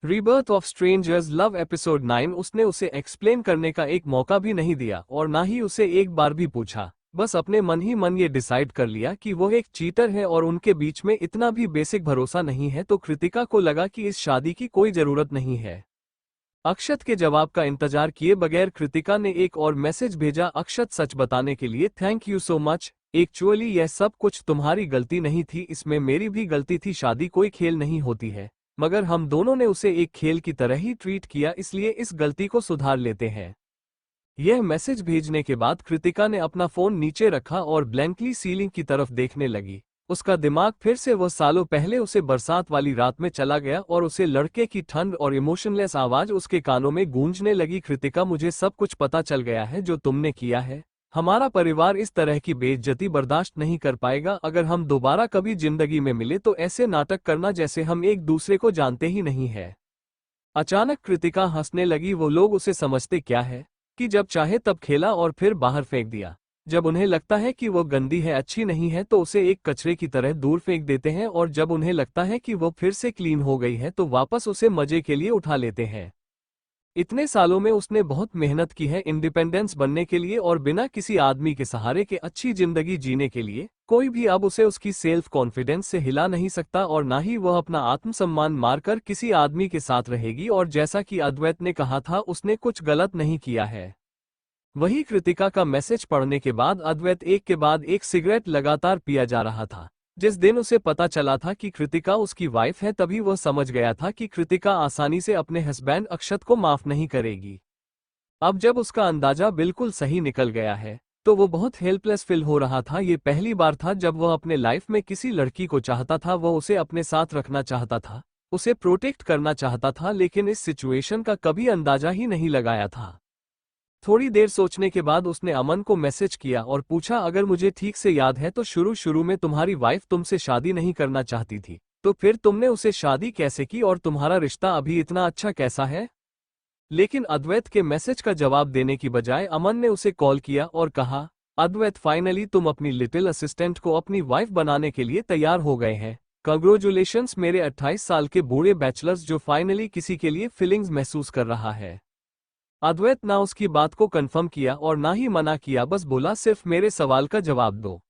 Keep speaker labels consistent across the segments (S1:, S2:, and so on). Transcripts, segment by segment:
S1: Rebirth of strangers love episode 9। उसने उसे explain करने का एक मौका भी नहीं दिया और ना ही उसे एक बार भी पूछा। बस अपने मन ही मन ये डिसाइड कर लिया कि वो एक चीटर है और उनके बीच में इतना भी बेसिक भरोसा नहीं है। तो कृतिका को लगा कि इस शादी की कोई जरूरत नहीं है। अक्षत के जवाब का इंतजार किए बगैर कृतिका ने एक और मैसेज भेजा। अक्षत, सच बताने के लिए thank you so much. Actually यह सब कुछ तुम्हारी गलती नहीं थी, इसमें मेरी भी गलती थी। शादी कोई खेल नहीं होती है, मगर हम दोनों ने उसे एक खेल की तरह ही ट्रीट किया, इसलिए इस गलती को सुधार लेते हैं। यह मैसेज भेजने के बाद कृतिका ने अपना फोन नीचे रखा और ब्लैंकली सीलिंग की तरफ देखने लगी। उसका दिमाग फिर से वह सालों पहले उसे बरसात वाली रात में चला गया और उसे लड़के की ठंड और इमोशनलेस आवाज उसके कानों में गूंजने लगी। कृतिका, मुझे सब कुछ पता चल गया है जो तुमने किया है। हमारा परिवार इस तरह की बेइज्जती बर्दाश्त नहीं कर पाएगा। अगर हम दोबारा कभी जिंदगी में मिले तो ऐसे नाटक करना जैसे हम एक दूसरे को जानते ही नहीं है। अचानक कृतिका हंसने लगी। वो लोग उसे समझते क्या है कि जब चाहे तब खेला और फिर बाहर फेंक दिया। जब उन्हें लगता है कि वो गंदी है, अच्छी नहीं है, तो उसे एक कचरे की तरह दूर फेंक देते हैं, और जब उन्हें लगता है कि वो फिर से क्लीन हो गई है तो वापस उसे मजे के लिए उठा लेते हैं। इतने सालों में उसने बहुत मेहनत की है इंडिपेंडेंस बनने के लिए और बिना किसी आदमी के सहारे के अच्छी जिंदगी जीने के लिए। कोई भी अब उसे उसकी सेल्फ कॉन्फिडेंस से हिला नहीं सकता और ना ही वह अपना आत्मसम्मान मारकर किसी आदमी के साथ रहेगी। और जैसा कि अद्वैत ने कहा था, उसने कुछ गलत नहीं किया है। वही कृतिका का मैसेज पढ़ने के बाद अद्वैत एक के बाद एक सिगरेट लगातार पिया जा रहा था। जिस दिन उसे पता चला था कि कृतिका उसकी वाइफ है, तभी वह समझ गया था कि कृतिका आसानी से अपने हस्बैंड अक्षत को माफ नहीं करेगी। अब जब उसका अंदाजा बिल्कुल सही निकल गया है तो वो बहुत हेल्पलेस फील हो रहा था। ये पहली बार था जब वह अपने लाइफ में किसी लड़की को चाहता था। वह उसे अपने साथ रखना चाहता था, उसे प्रोटेक्ट करना चाहता था, लेकिन इस सिचुएशन का कभी अंदाजा ही नहीं लगाया था। थोड़ी देर सोचने के बाद उसने अमन को मैसेज किया और पूछा, अगर मुझे ठीक से याद है तो शुरू में तुम्हारी वाइफ तुमसे शादी नहीं करना चाहती थी, तो फिर तुमने उसे शादी कैसे की और तुम्हारा रिश्ता अभी इतना अच्छा कैसा है? लेकिन अद्वैत के मैसेज का जवाब देने की बजाय अमन ने उसे कॉल किया और कहा, अद्वैत, फाइनली तुम अपनी लिटिल असिस्टेंट को अपनी वाइफ बनाने के लिए तैयार हो गए हैं। कंग्रेचुलेशंस मेरे 28 साल के बूढ़े बैचलर्स जो फाइनली किसी के लिए फीलिंग्स महसूस कर रहा है। अद्वैत ना उसकी बात को कंफर्म किया और ना ही मना किया, बस बोला, सिर्फ मेरे सवाल का जवाब दो।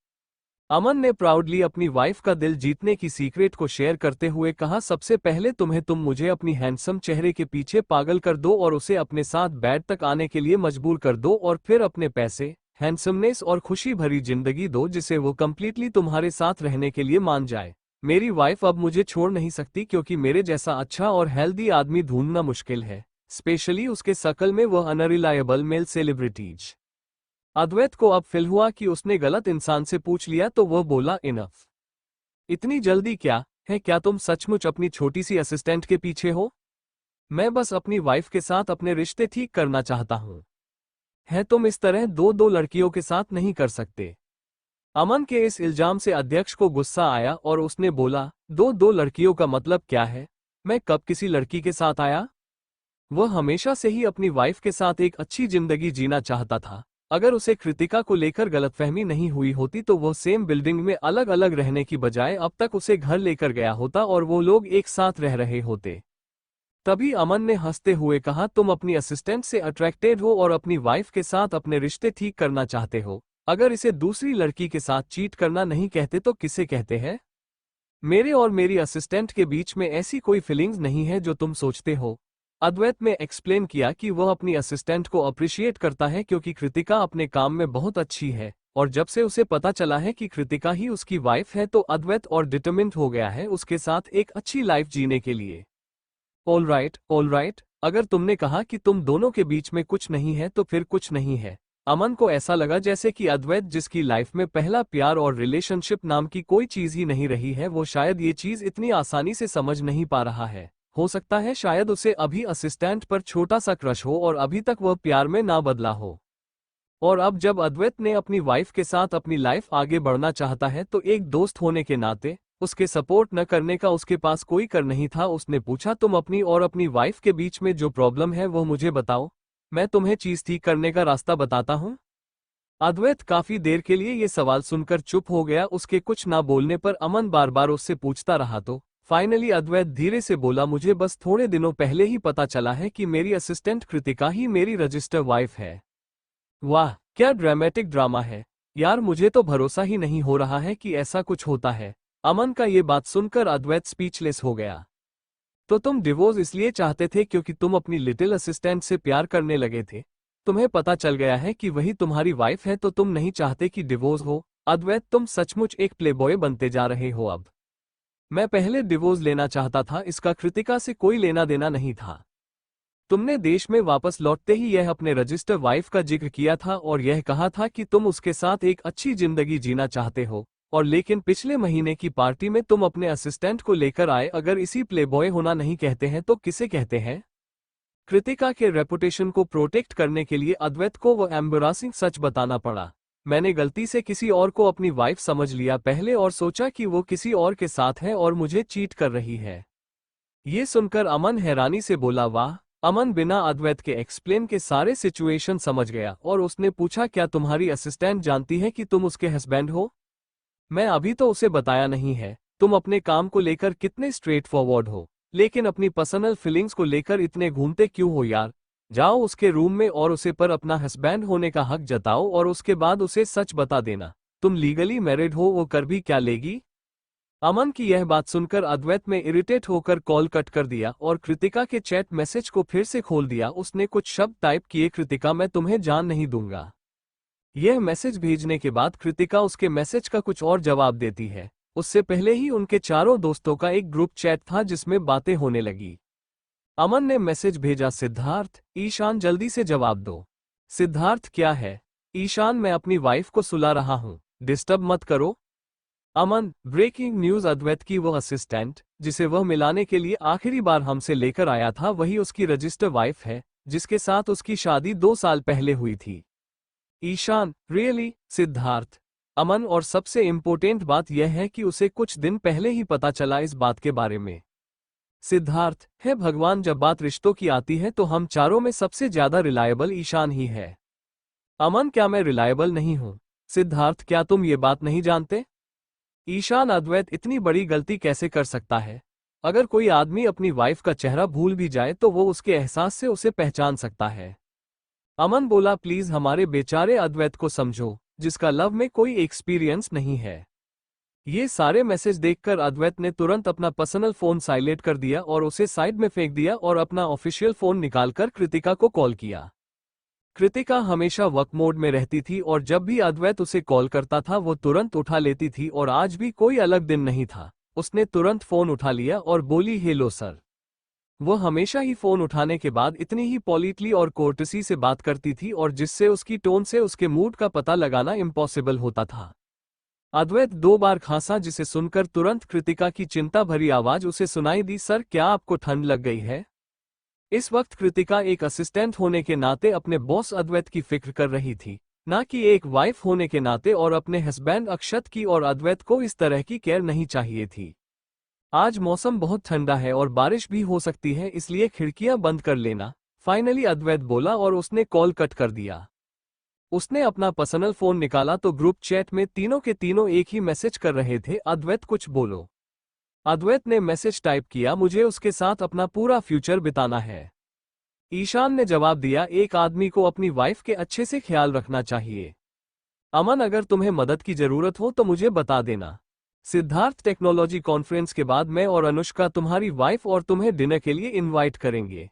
S1: अमन ने प्राउडली अपनी वाइफ का दिल जीतने की सीक्रेट को शेयर करते हुए कहा, सबसे पहले तुम मुझे अपनी हैंडसम चेहरे के पीछे पागल कर दो और उसे अपने साथ बेड तक आने के लिए मजबूर कर दो, और फिर अपने पैसे, हैंडसमनेस और खुशी भरी जिंदगी दो जिसे वो कंप्लीटली तुम्हारे साथ रहने के लिए मान जाए। मेरी वाइफ अब मुझे छोड़ नहीं सकती, क्योंकि मेरे जैसा अच्छा और हेल्दी आदमी ढूंढना मुश्किल है, स्पेशली उसके सर्कल में वह अनरिलायबल मेल सेलिब्रिटीज। अद्वैत को अब फील हुआ कि उसने गलत इंसान से पूछ लिया, तो वह बोला, इनफ। इतनी जल्दी क्या है? क्या तुम सचमुच अपनी छोटी सी असिस्टेंट के पीछे हो? मैं बस अपनी वाइफ के साथ अपने रिश्ते ठीक करना चाहता हूं। है तुम इस तरह दो लड़कियों के साथ नहीं कर सकते। अमन के इस इल्जाम से अध्यक्ष को गुस्सा आया और उसने बोला, दो लड़कियों का मतलब क्या है? मैं कब किसी लड़की के साथ आया? वह हमेशा से ही अपनी वाइफ के साथ एक अच्छी जिंदगी जीना चाहता था। अगर उसे कृतिका को लेकर गलतफहमी नहीं हुई होती तो वह सेम बिल्डिंग में अलग अलग रहने की बजाय अब तक उसे घर लेकर गया होता और वो लोग एक साथ रह रहे होते। तभी अमन ने हंसते हुए कहा, तुम अपनी असिस्टेंट से अट्रैक्टेड हो और अपनी वाइफ के साथ अपने रिश्ते ठीक करना चाहते हो। अगर इसे दूसरी लड़की के साथ चीट करना नहीं कहते तो किसे कहते हैं? मेरे और मेरी असिस्टेंट के बीच में ऐसी कोई फीलिंग्स नहीं है जो तुम सोचते हो। अद्वैत ने एक्सप्लेन किया कि वह अपनी असिस्टेंट को अप्रिशिएट करता है क्योंकि कृतिका अपने काम में बहुत अच्छी है, और जब से उसे पता चला है कि कृतिका ही उसकी वाइफ है तो अद्वैत और डिटरमिन्ड हो गया है उसके साथ एक अच्छी लाइफ जीने के लिए। ऑल राइट, अगर तुमने कहा कि तुम दोनों के बीच में कुछ नहीं है तो फिर कुछ नहीं है। अमन को ऐसा लगा जैसे कि अद्वैत, जिसकी लाइफ में पहला प्यार और रिलेशनशिप नाम की कोई चीज ही नहीं रही है, वो शायद ये चीज इतनी आसानी से समझ नहीं पा रहा है। हो सकता है शायद उसे अभी असिस्टेंट पर छोटा सा क्रश हो और अभी तक वह प्यार में ना बदला हो। और अब जब अद्वैत ने अपनी वाइफ के साथ अपनी लाइफ आगे बढ़ना चाहता है तो एक दोस्त होने के नाते उसके सपोर्ट न करने का उसके पास कोई कर नहीं था। उसने पूछा, तुम अपनी और अपनी वाइफ के बीच में जो प्रॉब्लम है वो मुझे बताओ, मैं तुम्हें चीज ठीक करने का रास्ता बताता हूँ। अद्वैत काफी देर के लिए ये सवाल सुनकर चुप हो गया। उसके कुछ ना बोलने पर अमन बार बार उससे पूछता रहा, तो फाइनली अद्वैत धीरे से बोला, मुझे बस थोड़े दिनों पहले ही पता चला है कि मेरी असिस्टेंट कृतिका ही मेरी रजिस्टर वाइफ है। वाह, क्या ड्रामेटिक ड्रामा है यार, मुझे तो भरोसा ही नहीं हो रहा है कि ऐसा कुछ होता है। अमन का ये बात सुनकर अद्वैत स्पीचलेस हो गया। तो तुम डिवोर्स इसलिए चाहते थे क्योंकि तुम अपनी लिटिल असिस्टेंट से प्यार करने लगे थे? तुम्हें पता चल गया है कि वही तुम्हारी वाइफ है तो तुम नहीं चाहते कि डिवोर्स हो? अद्वैत, तुम सचमुच एक प्लेबॉय बनते जा रहे हो अब। मैं पहले डिवोर्स लेना चाहता था, इसका कृतिका से कोई लेना देना नहीं था। तुमने देश में वापस लौटते ही यह अपने रजिस्टर वाइफ का जिक्र किया था और यह कहा था कि तुम उसके साथ एक अच्छी जिंदगी जीना चाहते हो, और लेकिन पिछले महीने की पार्टी में तुम अपने असिस्टेंट को लेकर आए। अगर इसी प्लेबॉय होना नहीं कहते हैं तो किसे कहते हैं? कृतिका के रेपुटेशन को प्रोटेक्ट करने के लिए अद्वैत को वो एम्बैरेसिंग सच बताना पड़ा। मैंने गलती से किसी और को अपनी वाइफ समझ लिया पहले और सोचा कि वो किसी और के साथ है और मुझे चीट कर रही है। ये सुनकर अमन हैरानी से बोला, वाह। अमन बिना अद्वैत के एक्सप्लेन के सारे सिचुएशन समझ गया और उसने पूछा, क्या तुम्हारी असिस्टेंट जानती है कि तुम उसके हस्बैंड हो? मैं अभी तो उसे बताया नहीं है। तुम अपने काम को लेकर कितने स्ट्रेट फॉरवर्ड हो, लेकिन अपनी पर्सनल फीलिंग्स को लेकर इतने घूमते क्यों हो यार? जाओ उसके रूम में और उसे पर अपना हस्बैंड होने का हक जताओ और उसके बाद उसे सच बता देना। तुम लीगली मैरिड हो, वो कर भी क्या लेगी? अमन की यह बात सुनकर अद्वैत में इरिटेट होकर कॉल कट कर दिया और कृतिका के चैट मैसेज को फिर से खोल दिया। उसने कुछ शब्द टाइप किए, कृतिका मैं तुम्हें जान नहीं दूंगा। यह मैसेज भेजने के बाद कृतिका उसके मैसेज का कुछ और जवाब देती है। उससे पहले ही उनके चारों दोस्तों का एक ग्रुप चैट था जिसमें बातें होने लगी। अमन ने मैसेज भेजा, सिद्धार्थ, ईशान जल्दी से जवाब दो। सिद्धार्थ, क्या है? ईशान, मैं अपनी वाइफ को सुला रहा हूं, डिस्टर्ब मत करो। अमन, ब्रेकिंग न्यूज, अद्वैत की वो असिस्टेंट जिसे वह मिलाने के लिए आखिरी बार हमसे लेकर आया था वही उसकी रजिस्टर वाइफ है, जिसके साथ उसकी शादी 2 साल पहले हुई थी। ईशान, रियली? सिद्धार्थ, अमन, और सबसे इम्पोर्टेंट बात यह है कि उसे कुछ दिन पहले ही पता चला इस बात के बारे में। सिद्धार्थ, हे भगवान, जब बात रिश्तों की आती है तो हम चारों में सबसे ज्यादा रिलायबल ईशान ही है। अमन, क्या मैं रिलायबल नहीं हूं? सिद्धार्थ, क्या तुम ये बात नहीं जानते? ईशान, अद्वैत इतनी बड़ी गलती कैसे कर सकता है? अगर कोई आदमी अपनी वाइफ का चेहरा भूल भी जाए तो वो उसके एहसास से उसे पहचान सकता है। अमन बोला, प्लीज हमारे बेचारे अद्वैत को समझो, जिसका लव में कोई एक्सपीरियंस नहीं है। ये सारे मैसेज देखकर अद्वैत ने तुरंत अपना पर्सनल फोन साइलेंट कर दिया और उसे साइड में फेंक दिया और अपना ऑफिशियल फोन निकालकर कृतिका को कॉल किया। कृतिका हमेशा वर्क मोड में रहती थी और जब भी अद्वैत उसे कॉल करता था वो तुरंत उठा लेती थी, और आज भी कोई अलग दिन नहीं था। उसने तुरंत फोन उठा लिया और बोली, हेलो सर। वो हमेशा ही फोन उठाने के बाद इतनी ही पॉलिटली और कोर्टसी से बात करती थी और जिससे उसकी टोन से उसके मूड का पता लगाना इम्पॉसिबल होता था। अद्वैत 2 बार खांसा, जिसे सुनकर तुरंत कृतिका की चिंता भरी आवाज उसे सुनाई दी, सर क्या आपको ठंड लग गई है? इस वक्त कृतिका एक असिस्टेंट होने के नाते अपने बॉस अद्वैत की फिक्र कर रही थी, ना कि एक वाइफ होने के नाते, और अपने हस्बैंड अक्षत की और अद्वैत को इस तरह की केयर नहीं चाहिए थी। आज मौसम बहुत ठंडा है और बारिश भी हो सकती है, इसलिए खिड़कियां बंद कर लेना, फाइनली अद्वैत बोला और उसने कॉल कट कर दिया। उसने अपना पर्सनल फोन निकाला तो ग्रुप चैट में तीनों के तीनों एक ही मैसेज कर रहे थे, अद्वैत कुछ बोलो। अद्वैत ने मैसेज टाइप किया, मुझे उसके साथ अपना पूरा फ्यूचर बिताना है। ईशान ने जवाब दिया, एक आदमी को अपनी वाइफ के अच्छे से ख्याल रखना चाहिए। अमन, अगर तुम्हें मदद की जरूरत हो तो मुझे बता देना। सिद्धार्थ, टेक्नोलॉजी कॉन्फ्रेंस के बाद मैं और अनुष्का तुम्हारी वाइफ और तुम्हें डिनर के लिए इनवाइट करेंगे।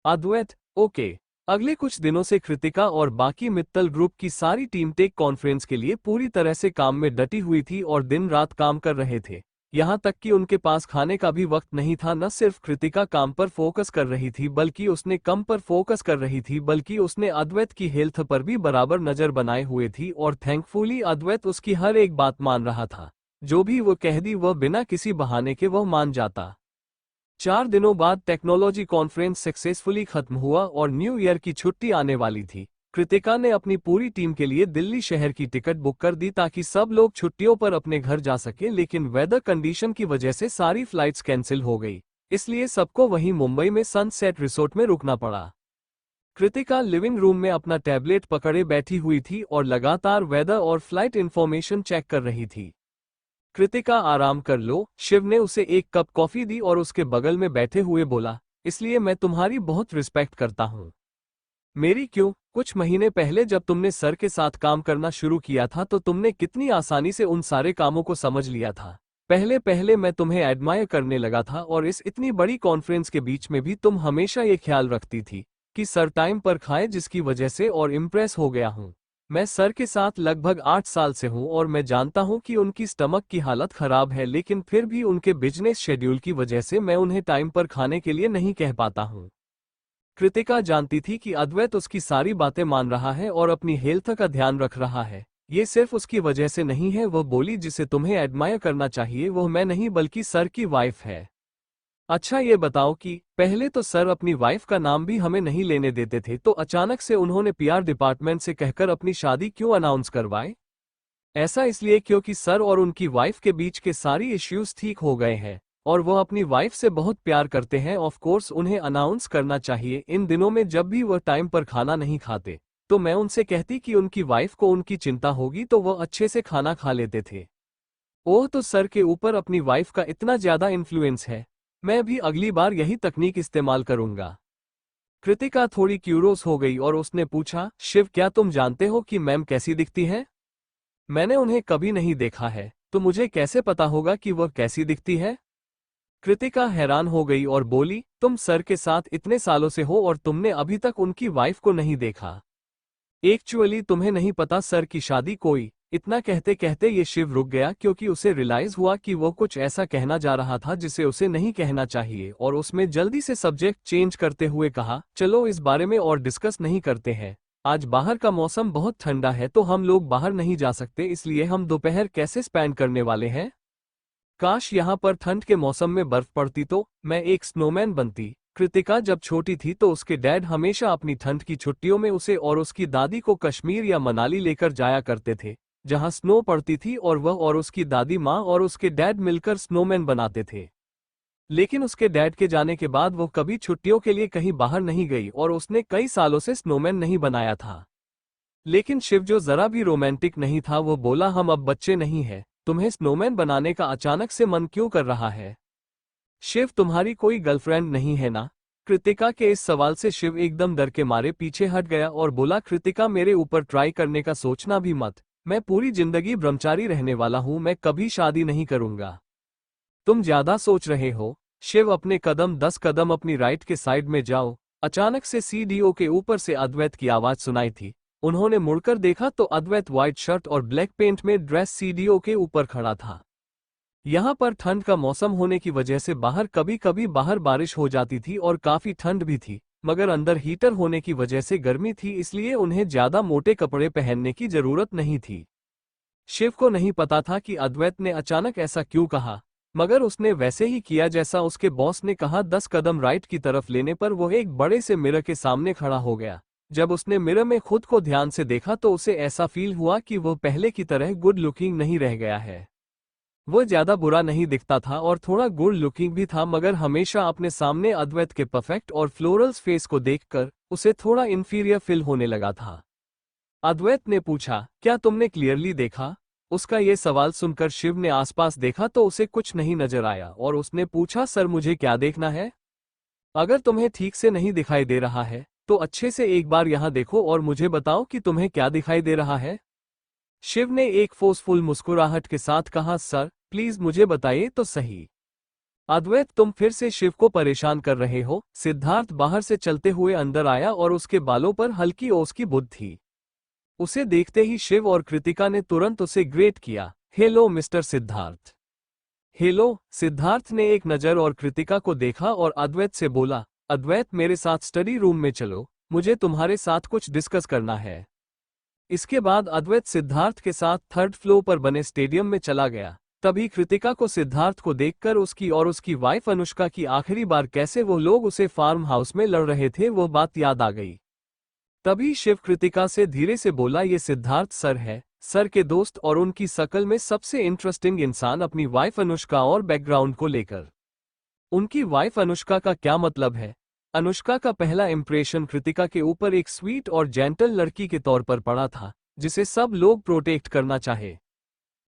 S1: अद्वैत, ओके। अगले कुछ दिनों से कृतिका और बाकी मित्तल ग्रुप की सारी टीम टेक कॉन्फ्रेंस के लिए पूरी तरह से काम में डटी हुई थी और दिन रात काम कर रहे थे। यहाँ तक कि उनके पास खाने का भी वक्त नहीं था। न सिर्फ कृतिका काम पर फोकस कर रही थी बल्कि उसने कम पर फोकस कर रही थी, बल्कि उसने अद्वैत की हेल्थ पर भी बराबर नजर बनाए हुए थी, और थैंकफुली अद्वैत उसकी हर एक बात मान रहा था। जो भी वो कह दी वह बिना किसी बहाने के वह मान जाता। 4 दिनों बाद टेक्नोलॉजी कॉन्फ्रेंस सक्सेसफुली खत्म हुआ और न्यू ईयर की छुट्टी आने वाली थी। कृतिका ने अपनी पूरी टीम के लिए दिल्ली शहर की टिकट बुक कर दी ताकि सब लोग छुट्टियों पर अपने घर जा सके, लेकिन वेदर कंडीशन की वजह से सारी फ्लाइट्स कैंसिल हो गई, इसलिए सबको वहीं मुंबई में सनसेट रिसोर्ट में रुकना पड़ा। कृतिका लिविंग रूम में अपना टैबलेट पकड़े बैठी हुई थी और लगातार वेदर और फ्लाइट इंफॉर्मेशन चेक कर रही थी। कृतिका आराम कर लो, शिव ने उसे एक कप कॉफी दी और उसके बगल में बैठे हुए बोला, इसलिए मैं तुम्हारी बहुत रिस्पेक्ट करता हूँ। मेरी क्यों? कुछ महीने पहले जब तुमने सर के साथ काम करना शुरू किया था तो तुमने कितनी आसानी से उन सारे कामों को समझ लिया था। पहले पहले मैं तुम्हें एडमायर करने लगा था और इस इतनी बड़ी कॉन्फ्रेंस के बीच में भी तुम हमेशा ये ख्याल रखती थी कि सर टाइम पर खाए, जिसकी वजह से और इम्प्रेस हो गया हूँ। मैं सर के साथ लगभग 8 साल से हूँ और मैं जानता हूँ कि उनकी स्टमक की हालत खराब है, लेकिन फिर भी उनके बिजनेस शेड्यूल की वजह से मैं उन्हें टाइम पर खाने के लिए नहीं कह पाता हूँ। कृतिका जानती थी कि अद्वैत उसकी सारी बातें मान रहा है और अपनी हेल्थ का ध्यान रख रहा है। ये सिर्फ उसकी वजह से नहीं है। वह बोली, जिसे तुम्हें एडमायर करना चाहिए वह मैं नहीं बल्कि सर की वाइफ है। अच्छा ये बताओ कि पहले तो सर अपनी वाइफ का नाम भी हमें नहीं लेने देते थे, तो अचानक से उन्होंने पीआर डिपार्टमेंट से कहकर अपनी शादी क्यों अनाउंस करवाई? ऐसा इसलिए क्योंकि सर और उनकी वाइफ के बीच के सारी इश्यूज ठीक हो गए हैं और वह अपनी वाइफ से बहुत प्यार करते हैं। ऑफ कोर्स उन्हें अनाउंस करना चाहिए। इन दिनों में जब भी वह टाइम पर खाना नहीं खाते तो मैं उनसे कहती कि उनकी वाइफ को उनकी चिंता होगी तो वह अच्छे से खाना खा लेते थे। ओह, तो सर के ऊपर अपनी वाइफ का इतना ज्यादा इन्फ्लुएंस है। मैं भी अगली बार यही तकनीक इस्तेमाल करूंगा। कृतिका थोड़ी क्यूरोस हो गई और उसने पूछा, शिव क्या तुम जानते हो कि मैम कैसी दिखती है? मैंने उन्हें कभी नहीं देखा है, तो मुझे कैसे पता होगा कि वह कैसी दिखती है? कृतिका हैरान हो गई और बोली, तुम सर के साथ इतने सालों से हो और तुमने अभी तक उनकी वाइफ को नहीं देखा। एक्चुअली तुम्हें नहीं पता सर की शादी कोई। इतना कहते कहते ये शिव रुक गया क्योंकि उसे रियलाइज हुआ कि वो कुछ ऐसा कहना जा रहा था जिसे उसे नहीं कहना चाहिए, और उसमें जल्दी से सब्जेक्ट चेंज करते हुए कहा, चलो इस बारे में और डिस्कस नहीं करते हैं। आज बाहर का मौसम बहुत ठंडा है तो हम लोग बाहर नहीं जा सकते, इसलिए हम दोपहर कैसे स्पेंड करने वाले हैं? काश यहाँ पर ठंड के मौसम में बर्फ पड़ती तो मैं एक स्नोमैन बनती। कृतिका जब छोटी थी तो उसके डैड हमेशा अपनी ठंड की छुट्टियों में उसे और उसकी दादी को कश्मीर या मनाली लेकर जाया करते थे, जहाँ स्नो पड़ती थी और वह और उसकी दादी माँ और उसके डैड मिलकर स्नोमैन बनाते थे। लेकिन उसके डैड के जाने के बाद वो कभी छुट्टियों के लिए कहीं बाहर नहीं गई और उसने कई सालों से स्नोमैन नहीं बनाया था। लेकिन शिव जो जरा भी रोमांटिक नहीं था, वो बोला, हम अब बच्चे नहीं हैं, तुम्हें स्नोमैन बनाने का अचानक से मन क्यों कर रहा है? शिव तुम्हारी कोई गर्लफ्रेंड नहीं है ना? कृतिका के इस सवाल से शिव एकदम डर के मारे पीछे हट गया और बोला, कृतिका मेरे ऊपर ट्राई करने का सोचना भी मत। मैं पूरी जिंदगी ब्रह्मचारी रहने वाला हूं, मैं कभी शादी नहीं करूंगा। तुम ज्यादा सोच रहे हो। शिव अपने कदम 10 कदम अपनी राइट के साइड में जाओ। अचानक से सीडीओ के ऊपर से अद्वैत की आवाज सुनाई थी। उन्होंने मुड़कर देखा तो अद्वैत व्हाइट शर्ट और ब्लैक पेंट में ड्रेस सीडीओ के ऊपर खड़ा था। यहाँ पर ठंड का मौसम होने की वजह से बाहर कभी कभी बाहर बारिश हो जाती थी और काफी ठंड भी थी, मगर अंदर हीटर होने की वजह से गर्मी थी, इसलिए उन्हें ज्यादा मोटे कपड़े पहनने की जरूरत नहीं थी। शिव को नहीं पता था कि अद्वैत ने अचानक ऐसा क्यों कहा, मगर उसने वैसे ही किया जैसा उसके बॉस ने कहा। 10 कदम राइट की तरफ लेने पर वो एक बड़े से मिरर के सामने खड़ा हो गया। जब उसने मिरर में खुद को ध्यान से देखा तो उसे ऐसा फील हुआ कि वो पहले की तरह गुड लुकिंग नहीं रह गया है। वो ज्यादा बुरा नहीं दिखता था और थोड़ा गुड लुकिंग भी था, मगर हमेशा अपने सामने अद्वैत के परफेक्ट और फ्लोरल्स फेस को देखकर उसे थोड़ा इंफीरियर फील होने लगा था। अद्वैत ने पूछा, क्या तुमने क्लियरली देखा? उसका ये सवाल सुनकर शिव ने आसपास देखा तो उसे कुछ नहीं नजर आया और उसने पूछा, सर मुझे क्या देखना है? अगर तुम्हें ठीक से नहीं दिखाई दे रहा है तो अच्छे से एक बार यहाँ देखो और मुझे बताओ कि तुम्हें क्या दिखाई दे रहा है। शिव ने एक फोर्सफुल मुस्कुराहट के साथ कहा, सर प्लीज मुझे बताइए तो सही। अद्वैत, तुम फिर से शिव को परेशान कर रहे हो। सिद्धार्थ बाहर से चलते हुए अंदर आया और उसके बालों पर हल्की ओस की बुद्ध थी। उसे देखते ही शिव और कृतिका ने तुरंत उसे ग्रेट किया। Hello mister Siddharth. Hello. Siddharth ने एक नज़र और कृतिका को देखा और अद्वैत से बोला, अद्वैत मेरे साथ स्टडी रूम में चलो, मुझे तुम्हारे साथ कुछ डिस्कस करना है। इसके बाद अद्वैत सिद्धार्थ के साथ 3rd फ्लोर पर बने स्टेडियम में चला गया। तभी कृतिका को सिद्धार्थ को देखकर उसकी और उसकी वाइफ अनुष्का की आखिरी बार कैसे वो लोग उसे फार्म हाउस में लड़ रहे थे वो बात याद आ गई। तभी शिव कृतिका से धीरे से बोला, ये सिद्धार्थ सर है, सर के दोस्त और उनकी शकल में सबसे इंटरेस्टिंग इंसान अपनी वाइफ अनुष्का और बैकग्राउंड को लेकर। उनकी वाइफ अनुष्का का क्या मतलब है? अनुष्का का पहला इंप्रेशन कृतिका के ऊपर एक स्वीट और जेंटल लड़की के तौर पर पड़ा था, जिसे सब लोग प्रोटेक्ट करना चाहे।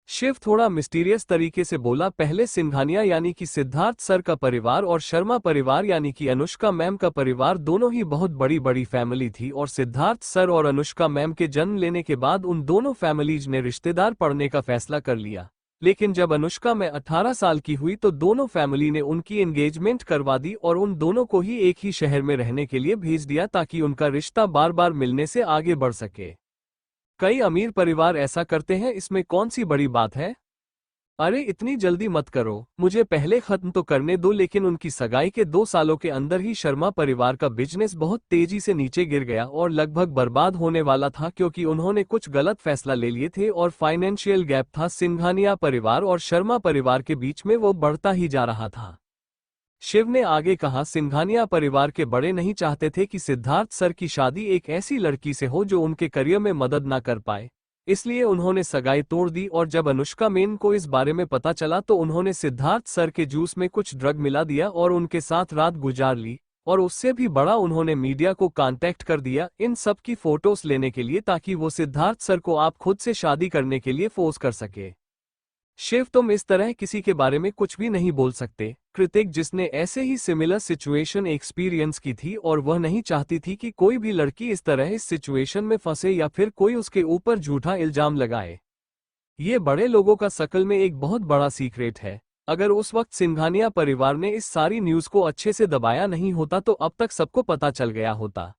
S1: शिव थोड़ा मिस्टीरियस तरीके से बोला, पहले सिंघानिया यानी कि सिद्धार्थ सर का परिवार और शर्मा परिवार यानी कि अनुष्का मैम का परिवार दोनों ही बहुत बड़ी बड़ी फैमिली थी, और सिद्धार्थ सर और अनुष्का मैम के जन्म लेने के बाद उन दोनों फैमिलीज ने रिश्तेदार पढ़ने का फैसला कर लिया। लेकिन जब अनुष्का में 18 साल की हुई तो दोनों फैमिली ने उनकी एंगेजमेंट करवा दी और उन दोनों को ही एक ही शहर में रहने के लिए भेज दिया ताकि उनका रिश्ता बार बार मिलने से आगे बढ़ सके। कई अमीर परिवार ऐसा करते हैं, इसमें कौन सी बड़ी बात है? अरे इतनी जल्दी मत करो, मुझे पहले खत्म तो करने दो। लेकिन उनकी सगाई के 2 सालों के अंदर ही शर्मा परिवार का बिजनेस बहुत तेजी से नीचे गिर गया और लगभग बर्बाद होने वाला था, क्योंकि उन्होंने कुछ गलत फैसला ले लिए थे और फाइनेंशियल गैप था सिंघानिया परिवार और शर्मा परिवार के बीच में, वो बढ़ता ही जा रहा था। शिव ने आगे कहा, सिंघानिया परिवार के बड़े नहीं चाहते थे कि सिद्धार्थ सर की शादी एक ऐसी लड़की से हो जो उनके करियर में मदद ना कर पाए, इसलिए उन्होंने सगाई तोड़ दी। और जब अनुष्का मेन को इस बारे में पता चला तो उन्होंने सिद्धार्थ सर के जूस में कुछ ड्रग मिला दिया और उनके साथ रात गुजार ली, और उससे भी बड़ा उन्होंने मीडिया को कांटेक्ट कर दिया इन सब की फोटोज लेने के लिए, ताकि वो सिद्धार्थ सर को आप खुद से शादी करने के लिए फोर्स कर सके। शिव, तुम इस तरह किसी के बारे में कुछ भी नहीं बोल सकते। कृतिक, जिसने ऐसे ही सिमिलर सिचुएशन एक्सपीरियंस की थी और वह नहीं चाहती थी कि कोई भी लड़की इस तरह इस सिचुएशन में फंसे या फिर कोई उसके ऊपर झूठा इल्जाम लगाए। ये बड़े लोगों का शकल में एक बहुत बड़ा सीक्रेट है। अगर उस वक्त सिंघानिया परिवार ने इस सारी न्यूज को अच्छे से दबाया नहीं होता तो अब तक सबको पता चल गया होता।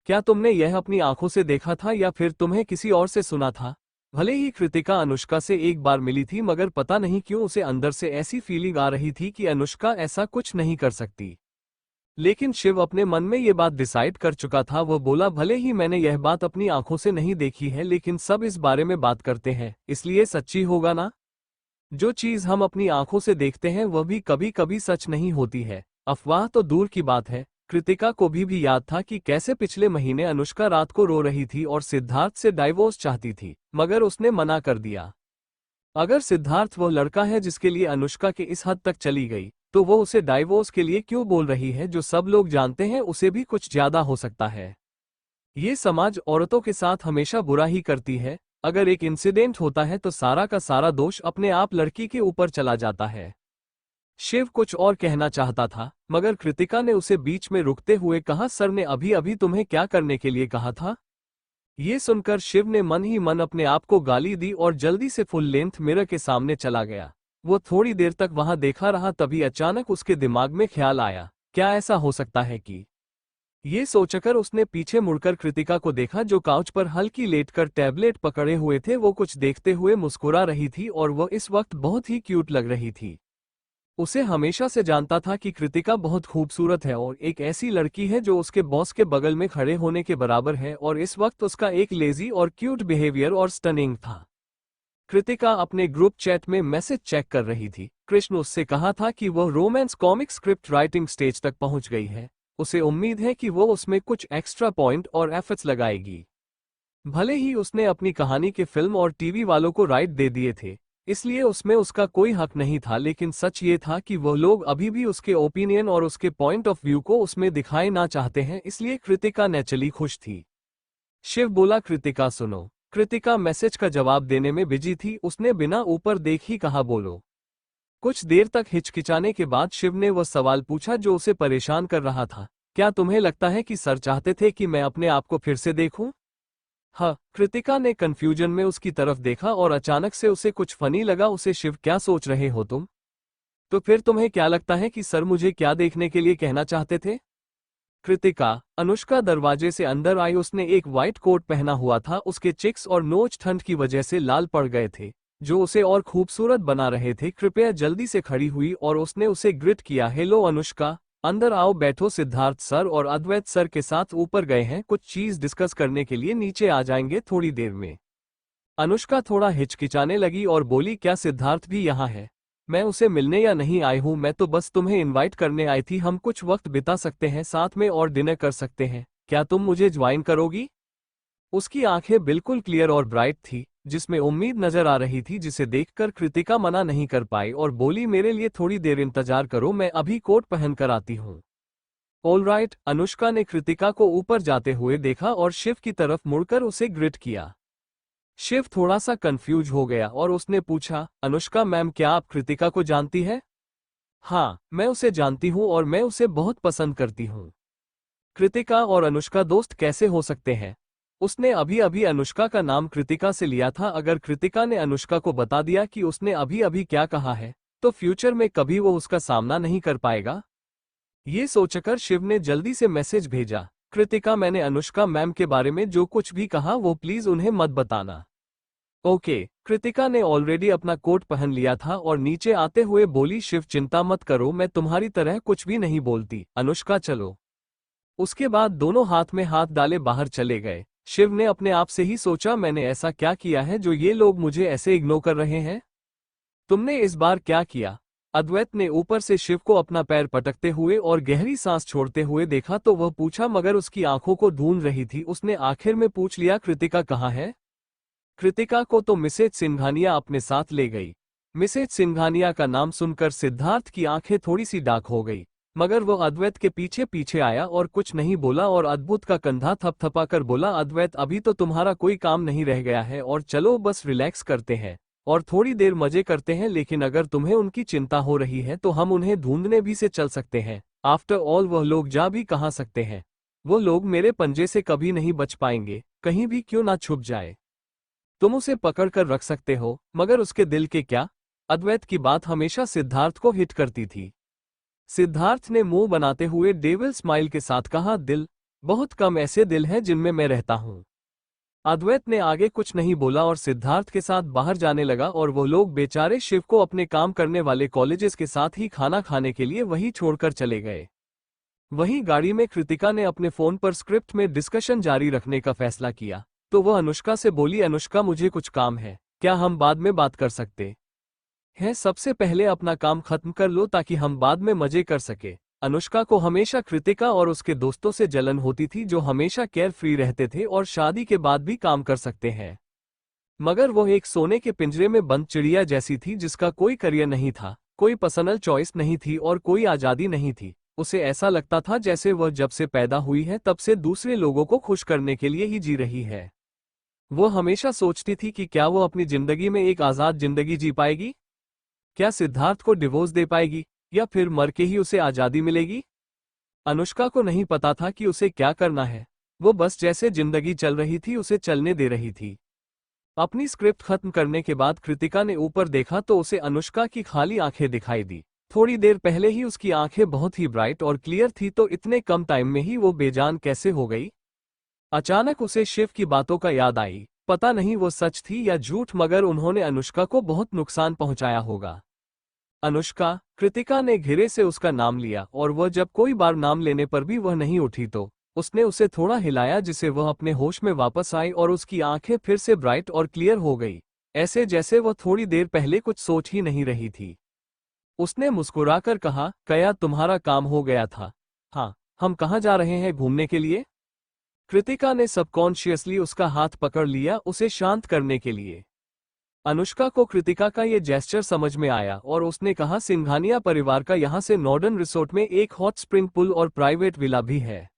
S1: क्या तुमने यह अपनी आंखों से देखा था या फिर तुम्हें किसी और से सुना था? भले ही कृतिका अनुष्का से एक बार मिली थी, मगर पता नहीं क्यों उसे अंदर से ऐसी फीलिंग आ रही थी कि अनुष्का ऐसा कुछ नहीं कर सकती। लेकिन शिव अपने मन में ये बात डिसाइड कर चुका था। वो बोला, भले ही मैंने यह बात अपनी आंखों से नहीं देखी है, लेकिन सब इस बारे में बात करते हैं, इसलिए सच्ची होगा ना? जो चीज हम अपनी आंखों से देखते हैं वह भी कभी कभी सच नहीं होती है। अफवाह तो दूर की बात है, कृतिका को भी याद था कि कैसे पिछले महीने अनुष्का रात को रो रही थी और सिद्धार्थ से डाइवोर्स चाहती थी, मगर उसने मना कर दिया। अगर सिद्धार्थ वो लड़का है जिसके लिए अनुष्का के इस हद तक चली गई, तो वो उसे डाइवोर्स के लिए क्यों बोल रही है? जो सब लोग जानते हैं उसे भी कुछ ज्यादा हो सकता है। ये समाज औरतों के साथ हमेशा बुरा ही करती है। अगर एक इंसिडेंट होता है तो सारा का सारा दोष अपने आप लड़की के ऊपर चला जाता है। शिव कुछ और कहना चाहता था, मगर कृतिका ने उसे बीच में रुकते हुए कहा, सर ने अभी अभी तुम्हें क्या करने के लिए कहा था? ये सुनकर शिव ने मन ही मन अपने आप को गाली दी और जल्दी से फुल लेंथ मिरर के सामने चला गया। वो थोड़ी देर तक वहां देखा रहा, तभी अचानक उसके दिमाग में ख्याल आया, क्या ऐसा हो सकता है कि? ये सोचकर उसने पीछे मुड़कर कृतिका को देखा, जो काउच पर हल्की लेटकर टैबलेट पकड़े हुए थे। वो कुछ देखते हुए मुस्कुरा रही थी और वह इस वक्त बहुत ही क्यूट लग रही थी। उसे हमेशा से जानता था कि कृतिका बहुत खूबसूरत है और एक ऐसी लड़की है जो उसके बॉस के बगल में खड़े होने के बराबर है, और इस वक्त उसका एक लेजी और क्यूट बिहेवियर और स्टनिंग था। कृतिका अपने ग्रुप चैट में मैसेज चेक कर रही थी। कृष्ण उससे कहा था कि वह romance comic script writing stage तक पहुंच गई है। उसे उम्मीद है कि वो उसमें कुछ एक्स्ट्रा पॉइंट और एफर्ट्स लगाएगी। भले ही उसने अपनी कहानी के फिल्म और टीवी वालों को राइट दे दिए थे, इसलिए उसमें उसका कोई हक नहीं था, लेकिन सच ये था कि वह लोग अभी भी उसके ओपिनियन और उसके पॉइंट ऑफ व्यू को उसमें दिखाए ना चाहते हैं, इसलिए कृतिका नेचुरली खुश थी। शिव बोला, कृतिका सुनो। कृतिका मैसेज का जवाब देने में बिजी थी, उसने बिना ऊपर देख ही कहा, बोलो। कुछ देर तक हिचकिचाने के बाद शिव ने वह सवाल पूछा जो उसे परेशान कर रहा था, क्या तुम्हें लगता है कि सर चाहते थे कि मैं अपने आप को फिर से देखूं? हाँ, कृतिका ने कंफ्यूजन में उसकी तरफ देखा और अचानक से उसे कुछ फनी लगा। उसे, शिव क्या सोच रहे हो तुम? तो फिर तुम्हें क्या लगता है कि सर मुझे क्या देखने के लिए कहना चाहते थे? कृतिका। अनुष्का दरवाजे से अंदर आई। उसने एक व्हाइट कोट पहना हुआ था, उसके चिक्स और नोच ठंड की वजह से लाल पड़ गए थे, जो उसे और खूबसूरत बना रहे थे। कृपया जल्दी से खड़ी हुई और उसने उसे ग्रिट किया, हेलो अनुष्का, अंदर आओ, बैठो। सिद्धार्थ सर और अद्वैत सर के साथ ऊपर गए हैं, कुछ चीज डिस्कस करने के लिए, नीचे आ जाएंगे थोड़ी देर में। अनुष्का थोड़ा हिचकिचाने लगी और बोली, क्या सिद्धार्थ भी यहाँ है? मैं उसे मिलने या नहीं आई हूँ, मैं तो बस तुम्हें इनवाइट करने आई थी। हम कुछ वक्त बिता सकते हैं साथ में और डिनर कर सकते हैं, क्या तुम मुझे ज्वाइन करोगी? उसकी आंखें बिल्कुल क्लियर और ब्राइट थी, जिसमें उम्मीद नजर आ रही थी, जिसे देखकर कृतिका मना नहीं कर पाई और बोली, मेरे लिए थोड़ी देर इंतजार करो, मैं अभी कोट पहन कर आती हूँ। ऑलराइट। अनुष्का ने कृतिका को ऊपर जाते हुए देखा और शिव की तरफ मुड़कर उसे ग्रिट किया। शिव थोड़ा सा कंफ्यूज हो गया और उसने पूछा, अनुष्का मैम क्या आप कृतिका को जानती है? हाँ, मैं उसे जानती हूँ और मैं उसे बहुत पसंद करती हूँ। कृतिका और अनुष्का दोस्त कैसे हो सकते हैं? उसने अभी अभी अनुष्का का नाम कृतिका से लिया था। अगर कृतिका ने अनुष्का को बता दिया कि उसने अभी अभी क्या कहा है, तो फ्यूचर में कभी वो उसका सामना नहीं कर पाएगा। ये सोचकर शिव ने जल्दी से मैसेज भेजा, कृतिका मैंने अनुष्का मैम के बारे में जो कुछ भी कहा वो प्लीज उन्हें मत बताना। ओके, कृतिका ने ऑलरेडी अपना कोट पहन लिया था और नीचे आते हुए बोली, शिव चिंता मत करो, मैं तुम्हारी तरह कुछ भी नहीं बोलती, अनुष्का चलो। उसके बाद दोनों हाथ में हाथ डाले बाहर चले गए। शिव ने अपने आप से ही सोचा, मैंने ऐसा क्या किया है जो ये लोग मुझे ऐसे इग्नोर कर रहे हैं? तुमने इस बार क्या किया? अद्वैत ने ऊपर से शिव को अपना पैर पटकते हुए और गहरी सांस छोड़ते हुए देखा तो वह पूछा, मगर उसकी आंखों को ढूंढ रही थी। उसने आखिर में पूछ लिया, कृतिका कहाँ है? कृतिका को तो मिसेज सिंघानिया अपने साथ ले गई। मिसेज सिंघानिया का नाम सुनकर सिद्धार्थ की आंखें थोड़ी सी डार्क हो गई, मगर वो अद्वैत के पीछे पीछे आया और कुछ नहीं बोला और अद्भुत का कंधा थपथपाकर बोला, अद्वैत अभी तो तुम्हारा कोई काम नहीं रह गया है और चलो बस रिलैक्स करते हैं और थोड़ी देर मजे करते हैं, लेकिन अगर तुम्हें उनकी चिंता हो रही है तो हम उन्हें ढूंढने भी से चल सकते हैं। आफ्टर ऑल वह लोग जा भी कहाँ सकते हैं? वो लोग मेरे पंजे से कभी नहीं बच पाएंगे, कहीं भी क्यों ना छुप जाए। तुम उसे पकड़ कर रख सकते हो, मगर उसके दिल के क्या? अद्वैत की बात हमेशा सिद्धार्थ को हिट करती थी। सिद्धार्थ ने मुंह बनाते हुए डेविल स्माइल के साथ कहा, दिल? बहुत कम ऐसे दिल हैं जिनमें मैं रहता हूं। अद्वैत ने आगे कुछ नहीं बोला और सिद्धार्थ के साथ बाहर जाने लगा और वो लोग बेचारे शिव को अपने काम करने वाले कॉलेजेस के साथ ही खाना खाने के लिए वहीं छोड़कर चले गए। वहीं गाड़ी में कृतिका ने अपने फोन पर स्क्रिप्ट में डिस्कशन जारी रखने का फैसला किया, तो वह अनुष्का से बोली, अनुष्का मुझे कुछ काम है, क्या हम बाद में बात कर सकते हैं? सबसे पहले अपना काम खत्म कर लो ताकि हम बाद में मजे कर सके। अनुष्का को हमेशा कृतिका और उसके दोस्तों से जलन होती थी जो हमेशा केयर फ्री रहते थे और शादी के बाद भी काम कर सकते हैं, मगर वो एक सोने के पिंजरे में बंद चिड़िया जैसी थी जिसका कोई करियर नहीं था, कोई पर्सनल चॉइस नहीं थी और कोई आज़ादी नहीं थी। उसे ऐसा लगता था जैसे वह जब से पैदा हुई है तब से दूसरे लोगों को खुश करने के लिए ही जी रही है। वो हमेशा सोचती थी कि क्या वो अपनी जिंदगी में एक आज़ाद जिंदगी जी पाएगी? क्या सिद्धार्थ को डिवोर्स दे पाएगी या फिर मर के ही उसे आज़ादी मिलेगी? अनुष्का को नहीं पता था कि उसे क्या करना है। वो बस जैसे जिंदगी चल रही थी उसे चलने दे रही थी। अपनी स्क्रिप्ट खत्म करने के बाद कृतिका ने ऊपर देखा तो उसे अनुष्का की खाली आंखें दिखाई दी। थोड़ी देर पहले ही उसकी आंखें बहुत ही ब्राइट और क्लियर थी, तो इतने कम टाइम में ही वो बेजान कैसे हो गई? अचानक उसे शिव की बातों का याद आई। पता नहीं वो सच थी या झूठ, मगर उन्होंने अनुष्का को बहुत नुकसान पहुंचाया होगा। अनुष्का, कृतिका ने घिरे से उसका नाम लिया और वह जब कोई बार नाम लेने पर भी वह नहीं उठी तो उसने उसे थोड़ा हिलाया जिससे वह अपने होश में वापस आई और उसकी आंखें फिर से ब्राइट और क्लियर हो गई, ऐसे जैसे वह थोड़ी देर पहले कुछ सोच ही नहीं रही थी। उसने मुस्कुराकर कहा, कया तुम्हारा काम हो गया था? हाँ। हम कहाँ जा रहे हैं घूमने के लिए? कृतिका ने सबकॉन्शियसली उसका हाथ पकड़ लिया उसे शांत करने के लिए। अनुष्का को कृतिका का ये जेस्चर समझ में आया और उसने कहा, सिंघानिया परिवार का यहाँ से नॉर्डर्न रिसोर्ट में एक हॉट स्प्रिंग पूल और प्राइवेट विला भी है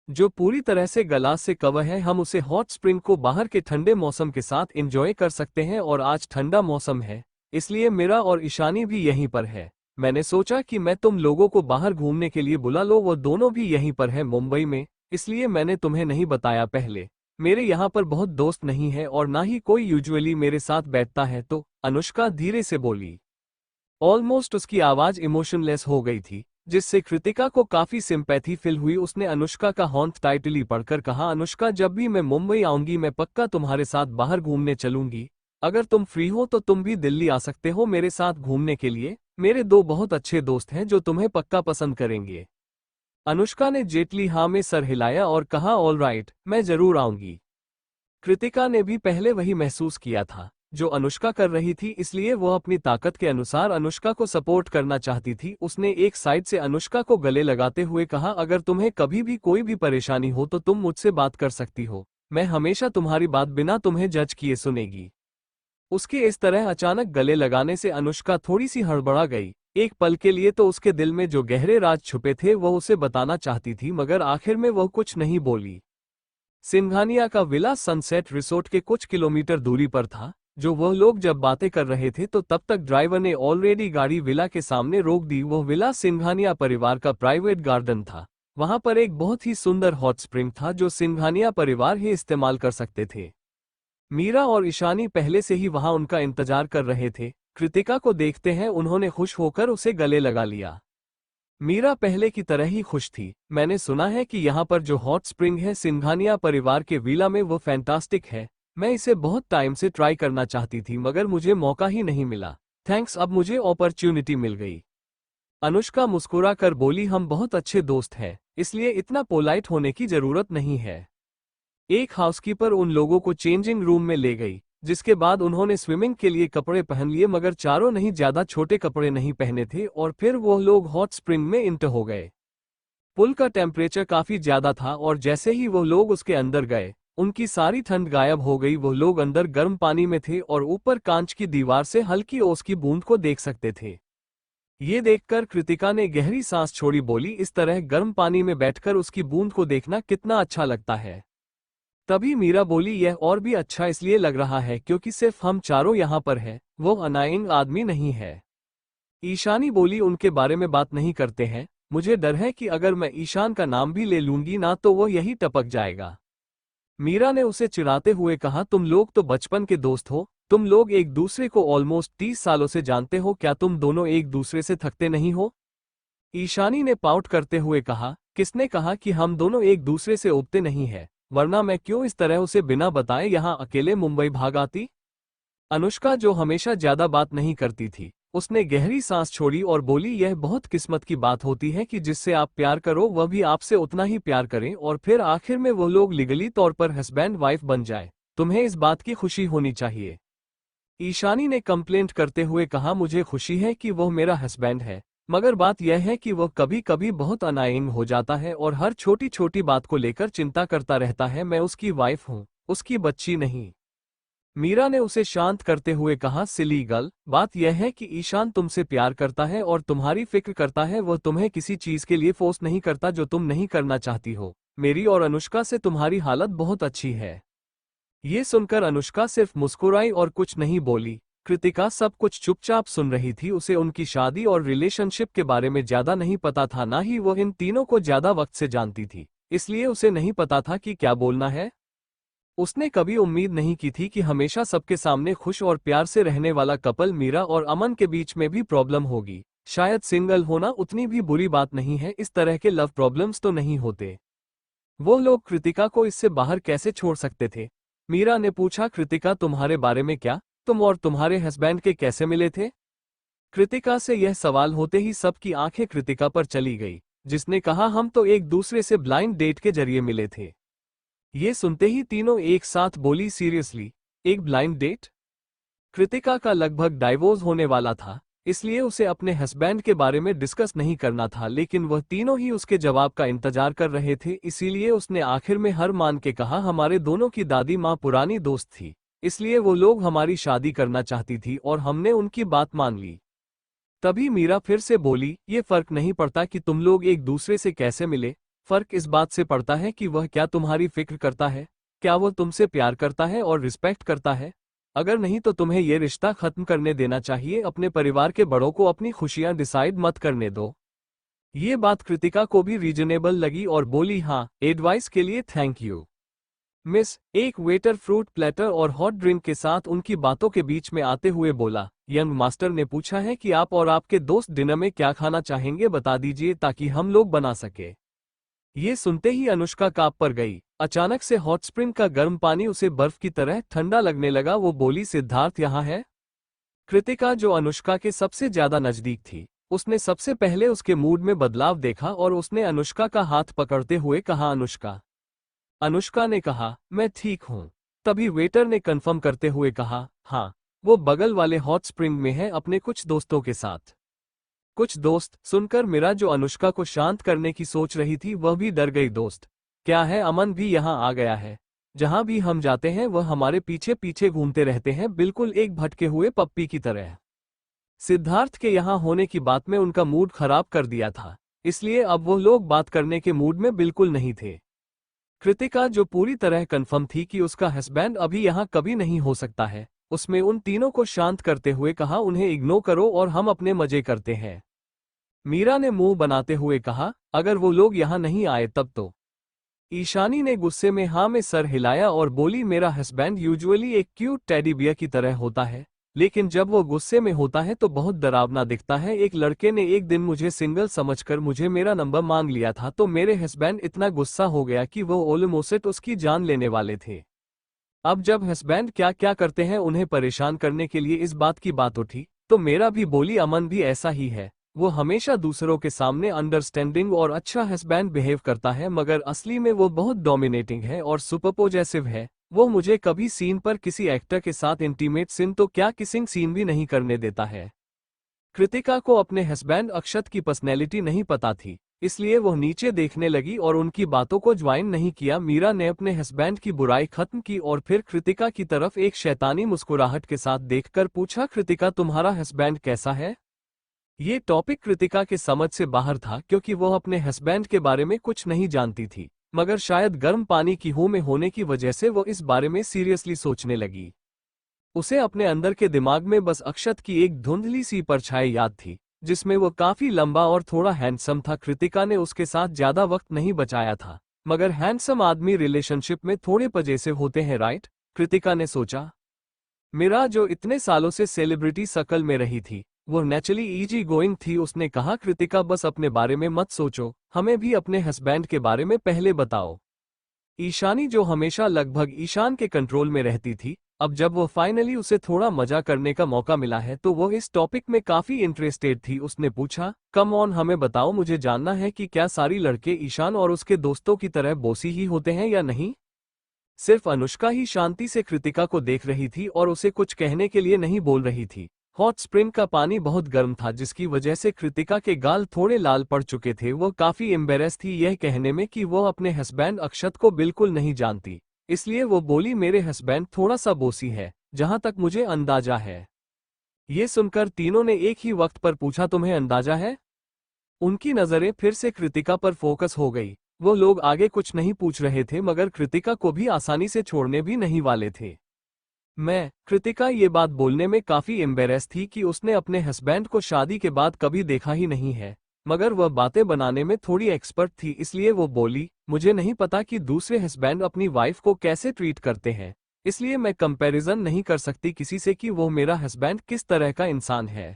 S1: जो पूरी तरह से ग्लास से कवर है। हम उसे हॉट स्प्रिंग को बाहर के ठंडे मौसम के साथ एंजॉय कर सकते हैं और आज ठंडा मौसम है, इसलिए मेरा और ईशानी भी यहीं पर है। मैंने सोचा कि मैं तुम लोगों को बाहर घूमने के लिए बुला लो, वो दोनों भी यहीं पर है मुंबई में, इसलिए मैंने तुम्हें नहीं बताया पहले। मेरे यहाँ पर बहुत दोस्त नहीं है और ना ही कोई यूजुअली मेरे साथ बैठता है। तो अनुष्का धीरे से बोली। ऑलमोस्ट उसकी आवाज इमोशनलेस हो गई थी, जिससे कृतिका को काफी सिंपैथी फील हुई। उसने अनुष्का का हॉन्ट टाइटली पढ़कर कहा, अनुष्का जब भी मैं मुंबई आऊंगी मैं पक्का तुम्हारे साथ बाहर घूमने चलूंगी। अगर तुम फ्री हो तो तुम भी दिल्ली आ सकते हो मेरे साथ घूमने के लिए। मेरे दो बहुत अच्छे दोस्त हैं जो तुम्हें पक्का पसंद करेंगे। अनुष्का ने जेटली हाँ में सर हिलाया और कहा, ऑल राइट, मैं जरूर आऊंगी। कृतिका ने भी पहले वही महसूस किया था जो अनुष्का कर रही थी, इसलिए वह अपनी ताकत के अनुसार अनुष्का को सपोर्ट करना चाहती थी। उसने एक साइड से अनुष्का को गले लगाते हुए कहा, अगर तुम्हें कभी भी कोई भी परेशानी हो तो तुम मुझसे बात कर सकती हो, मैं हमेशा तुम्हारी बात बिना तुम्हें जज किए सुनेगी। उसके इस तरह अचानक गले लगाने से अनुष्का थोड़ी सी हड़बड़ा गई। एक पल के लिए तो उसके दिल में जो गहरे राज छुपे थे वह उसे बताना चाहती थी, मगर आखिर में वह कुछ नहीं बोली। सिंघानिया का विला सनसेट रिसोर्ट के कुछ किलोमीटर दूरी पर था। जो वह लोग जब बातें कर रहे थे तो तब तक ड्राइवर ने ऑलरेडी गाड़ी विला के सामने रोक दी। वह विला सिंघानिया परिवार का प्राइवेट गार्डन था। वहां पर एक बहुत ही सुंदर हॉट स्प्रिंग था जो सिंघानिया परिवार ही इस्तेमाल कर सकते थे। मीरा और ईशानी पहले से ही वहां उनका इंतजार कर रहे थे। कृतिका को देखते हैं उन्होंने खुश होकर उसे गले लगा लिया। मीरा पहले की तरह ही खुश थी। मैंने सुना है कि यहाँ पर जो हॉट स्प्रिंग है सिंघानिया परिवार के विला में वो फैंटास्टिक है। मैं इसे बहुत टाइम से ट्राई करना चाहती थी मगर मुझे मौका ही नहीं मिला। थैंक्स, अब मुझे अपॉर्चुनिटी मिल गई। अनुष्का मुस्कुरा कर बोली, हम बहुत अच्छे दोस्त हैं, इसलिए इतना पोलाइट होने की जरूरत नहीं है। एक हाउसकीपर उन लोगों को चेंजिंग रूम में ले गई, जिसके बाद उन्होंने स्विमिंग के लिए कपड़े पहन लिए मगर चारों नहीं ज्यादा छोटे कपड़े नहीं पहने थे और फिर वो लोग हॉट स्प्रिंग में इंटर हो गए। पुल का टेम्परेचर काफी ज्यादा था और जैसे ही वो लोग उसके अंदर गए उनकी सारी ठंड गायब हो गई। वो लोग अंदर गर्म पानी में थे और ऊपर कांच की दीवार से हल्की ओस की बूंद को देख सकते थे। ये देखकर कृतिका ने गहरी सांस छोड़ी, बोली, इस तरह गर्म पानी में बैठकर उसकी बूंद को देखना कितना अच्छा लगता है। तभी मीरा बोली, यह और भी अच्छा इसलिए लग रहा है क्योंकि सिर्फ हम चारों यहाँ पर हैं, वो अनाइंग आदमी नहीं है। ईशानी बोली, उनके बारे में बात नहीं करते हैं, मुझे डर है कि अगर मैं ईशान का नाम भी ले लूंगी ना तो वो यही टपक जाएगा। मीरा ने उसे चिढ़ाते हुए कहा, तुम लोग तो बचपन के दोस्त हो, तुम लोग एक दूसरे को ऑलमोस्ट 30 सालों से जानते हो, क्या तुम दोनों एक दूसरे से थकते नहीं हो? ईशानी ने पाउट करते हुए कहा, किसने कहा कि हम दोनों एक दूसरे से उबते नहीं हैं, वरना मैं क्यों इस तरह उसे बिना बताए यहाँ अकेले मुंबई भाग आती? अनुष्का, जो हमेशा ज्यादा बात नहीं करती थी, उसने गहरी सांस छोड़ी और बोली, यह बहुत किस्मत की बात होती है कि जिससे आप प्यार करो वह भी आपसे उतना ही प्यार करें और फिर आखिर में वो लोग लीगली तौर पर हस्बैंड वाइफ बन जाए। तुम्हें इस बात की खुशी होनी चाहिए। ईशानी ने कंप्लेंट करते हुए कहा, मुझे खुशी है कि वह मेरा हस्बैंड है, मगर बात यह है कि वह कभी कभी बहुत अनाइंग हो जाता है और हर छोटी छोटी बात को लेकर चिंता करता रहता है। मैं उसकी वाइफ हूँ, उसकी बच्ची नहीं। मीरा ने उसे शांत करते हुए कहा, सिली गर्ल, बात यह है कि ईशान तुमसे प्यार करता है और तुम्हारी फिक्र करता है। वह तुम्हें किसी चीज के लिए फोर्स नहीं करता जो तुम नहीं करना चाहती हो। मेरी और अनुष्का से तुम्हारी हालत बहुत अच्छी है। ये सुनकर अनुष्का सिर्फ मुस्कुराई और कुछ नहीं बोली। कृतिका सब कुछ चुपचाप सुन रही थी। उसे उनकी शादी और रिलेशनशिप के बारे में ज्यादा नहीं पता था, ना ही वह इन तीनों को ज्यादा वक्त से जानती थी, इसलिए उसे नहीं पता था कि क्या बोलना है। उसने कभी उम्मीद नहीं की थी कि हमेशा सबके सामने खुश और प्यार से रहने वाला कपल मीरा और अमन के बीच में भी प्रॉब्लम होगी। शायद सिंगल होना उतनी भी बुरी बात नहीं है, इस तरह के लव प्रॉब्लम्स तो नहीं होते। वो लोग कृतिका को इससे बाहर कैसे छोड़ सकते थे? मीरा ने पूछा, कृतिका तुम्हारे बारे में क्या? तुम और तुम्हारे हस्बैंड के कैसे मिले थे? कृतिका से यह सवाल होते ही सबकी आंखें कृतिका पर चली गई, जिसने कहा, हम तो एक दूसरे से ब्लाइंड डेट के जरिए मिले थे। ये सुनते ही तीनों एक साथ बोली, सीरियसली, एक ब्लाइंड डेट? कृतिका का लगभग डाइवोर्स होने वाला था, इसलिए उसे अपने हस्बैंड के बारे में डिस्कस नहीं करना था, लेकिन वह तीनों ही उसके जवाब का इंतजार कर रहे थे। इसीलिए उसने आखिर में हार मान के कहा, हमारे दोनों की दादी माँ पुरानी दोस्त थी, इसलिए वो लोग हमारी शादी करना चाहती थी और हमने उनकी बात मान ली। तभी मीरा फिर से बोली, ये फर्क नहीं पड़ता कि तुम लोग एक दूसरे से कैसे मिले, फर्क इस बात से पड़ता है कि वह क्या तुम्हारी फिक्र करता है, क्या वह तुमसे प्यार करता है और रिस्पेक्ट करता है। अगर नहीं तो तुम्हें यह रिश्ता खत्म करने देना चाहिए। अपने परिवार के बड़ों को अपनी खुशियां डिसाइड मत करने दो। ये बात कृतिका को भी रीजनेबल लगी और बोली, हाँ, एडवाइस के लिए थैंक यू मिस। एक वेटर फ्रूट प्लेटर और हॉट ड्रिंक के साथ उनकी बातों के बीच में आते हुए बोला, यंग मास्टर ने पूछा है कि आप और आपके दोस्त डिनर में क्या खाना चाहेंगे, बता दीजिए ताकि हम लोग बना सके। ये सुनते ही अनुष्का कांप पर गई। अचानक से हॉट स्प्रिंग का गर्म पानी उसे बर्फ की तरह ठंडा लगने लगा। वो बोली, सिद्धार्थ यहाँ है? कृतिका, जो अनुष्का के सबसे ज्यादा नजदीक थी, उसने सबसे पहले उसके मूड में बदलाव देखा और उसने अनुष्का का हाथ पकड़ते हुए कहा, अनुष्का। अनुष्का ने कहा, मैं ठीक हूँ। तभी वेटर ने कंफर्म करते हुए कहा, हाँ, वो बगल वाले हॉट स्प्रिंग में है अपने कुछ दोस्तों के साथ। कुछ दोस्त सुनकर मीरा, जो अनुष्का को शांत करने की सोच रही थी, वह भी डर गई। दोस्त क्या है? अमन भी यहाँ आ गया है। जहां भी हम जाते हैं वह हमारे पीछे पीछे घूमते रहते हैं, बिल्कुल एक भटके हुए पप्पी की तरह। सिद्धार्थ के यहाँ होने की बात में उनका मूड खराब कर दिया था, इसलिए अब वो लोग बात करने के मूड में बिल्कुल नहीं थे। कृतिका, जो पूरी तरह कन्फर्म थी कि उसका हस्बैंड अभी यहाँ कभी नहीं हो सकता है, उसमें उन तीनों को शांत करते हुए कहा, उन्हें इग्नोर करो और हम अपने मजे करते हैं। मीरा ने मुंह बनाते हुए कहा, अगर वो लोग यहाँ नहीं आए तब तो। ईशानी ने गुस्से में हाँ में सर हिलाया और बोली, मेरा हस्बैंड यूजुअली एक क्यूट टेडी बियर की तरह होता है, लेकिन जब वो गुस्से में होता है तो बहुत डरावना दिखता है। एक लड़के ने एक दिन मुझे सिंगल समझकर मुझे मेरा नंबर मांग लिया था, तो मेरे हस्बैंड इतना गुस्सा हो गया कि वो ऑलमोस्ट उसकी जान लेने वाले थे। अब जब हस्बैंड क्या क्या करते हैं उन्हें परेशान करने के लिए, इस बात की बात उठी तो मेरा भी बोली, अमन भी ऐसा ही है। वो हमेशा दूसरों के सामने अंडरस्टैंडिंग और अच्छा हस्बैंड बिहेव करता है, मगर असली में वो बहुत डोमिनेटिंग है और सुपर पॉजेसिव है। वो मुझे कभी सीन पर किसी एक्टर के साथ इंटीमेट सीन तो क्या किसिंग सीन भी नहीं करने देता है। कृतिका को अपने हस्बैंड अक्षत की पर्सनैलिटी नहीं पता थी, इसलिए वो नीचे देखने लगी और उनकी बातों को ज्वाइन नहीं किया। मीरा ने अपने हस्बैंड की बुराई खत्म की और फिर कृतिका की तरफ एक शैतानी मुस्कुराहट के साथ देखकर पूछा, कृतिका तुम्हारा हस्बैंड कैसा है? ये टॉपिक कृतिका के समझ से बाहर था, क्योंकि वो अपने हस्बैंड के बारे में कुछ नहीं जानती थी, मगर शायद गर्म पानी की हूं में होने की वजह से वो इस बारे में सीरियसली सोचने लगी। उसे अपने अंदर के दिमाग में बस अक्षत की एक धुंधली सी परछाई याद थी, जिसमें वो काफी लंबा और थोड़ा हैंडसम था। कृतिका ने उसके साथ ज्यादा वक्त नहीं बचाया था, मगर हैंडसम आदमी रिलेशनशिप में थोड़े पजेसिव होते हैं, राइट? कृतिका ने सोचा। मीरा, जो इतने सालों से सेलिब्रिटी सर्कल में रही थी, वो नेचुरली इजी गोइंग थी। उसने कहा, कृतिका बस अपने बारे में मत सोचो, हमें भी अपने हस्बैंड के बारे में पहले बताओ। ईशानी, जो हमेशा लगभग ईशान के कंट्रोल में रहती थी, अब जब वो फाइनली उसे थोड़ा मजा करने का मौका मिला है तो वो इस टॉपिक में काफी इंटरेस्टेड थी। उसने पूछा, कम ऑन, हमें बताओ, मुझे जानना है कि क्या सारी लड़के ईशान और उसके दोस्तों की तरह बोसी ही होते हैं या नहीं। सिर्फ अनुष्का ही शांति से कृतिका को देख रही थी और उसे कुछ कहने के लिए नहीं बोल रही थी। हॉट स्प्रिंग का पानी बहुत गर्म था, जिसकी वजह से कृतिका के गाल थोड़े लाल पड़ चुके थे। वो काफी एम्बेरेस थी यह कहने में कि वो अपने हस्बैंड अक्षत को बिल्कुल नहीं जानती, इसलिए वो बोली, मेरे हस्बैंड थोड़ा सा बोसी है, जहां तक मुझे अंदाजा है। ये सुनकर तीनों ने एक ही वक्त पर पूछा, तुम्हें अंदाजा है? उनकी नजरें फिर से कृतिका पर फोकस हो गई। वो लोग आगे कुछ नहीं पूछ रहे थे, मगर कृतिका को भी आसानी से छोड़ने भी नहीं वाले थे। कृतिका ये बात बोलने में काफी एम्बेरेस थी कि उसने अपने हस्बैंड को शादी के बाद कभी देखा ही नहीं है, मगर वह बातें बनाने में थोड़ी एक्सपर्ट थी, इसलिए वो बोली, मुझे नहीं पता कि दूसरे हस्बैंड अपनी वाइफ को कैसे ट्रीट करते हैं, इसलिए मैं कंपैरिजन नहीं कर सकती किसी से कि वो मेरा हस्बैंड किस तरह का इंसान है।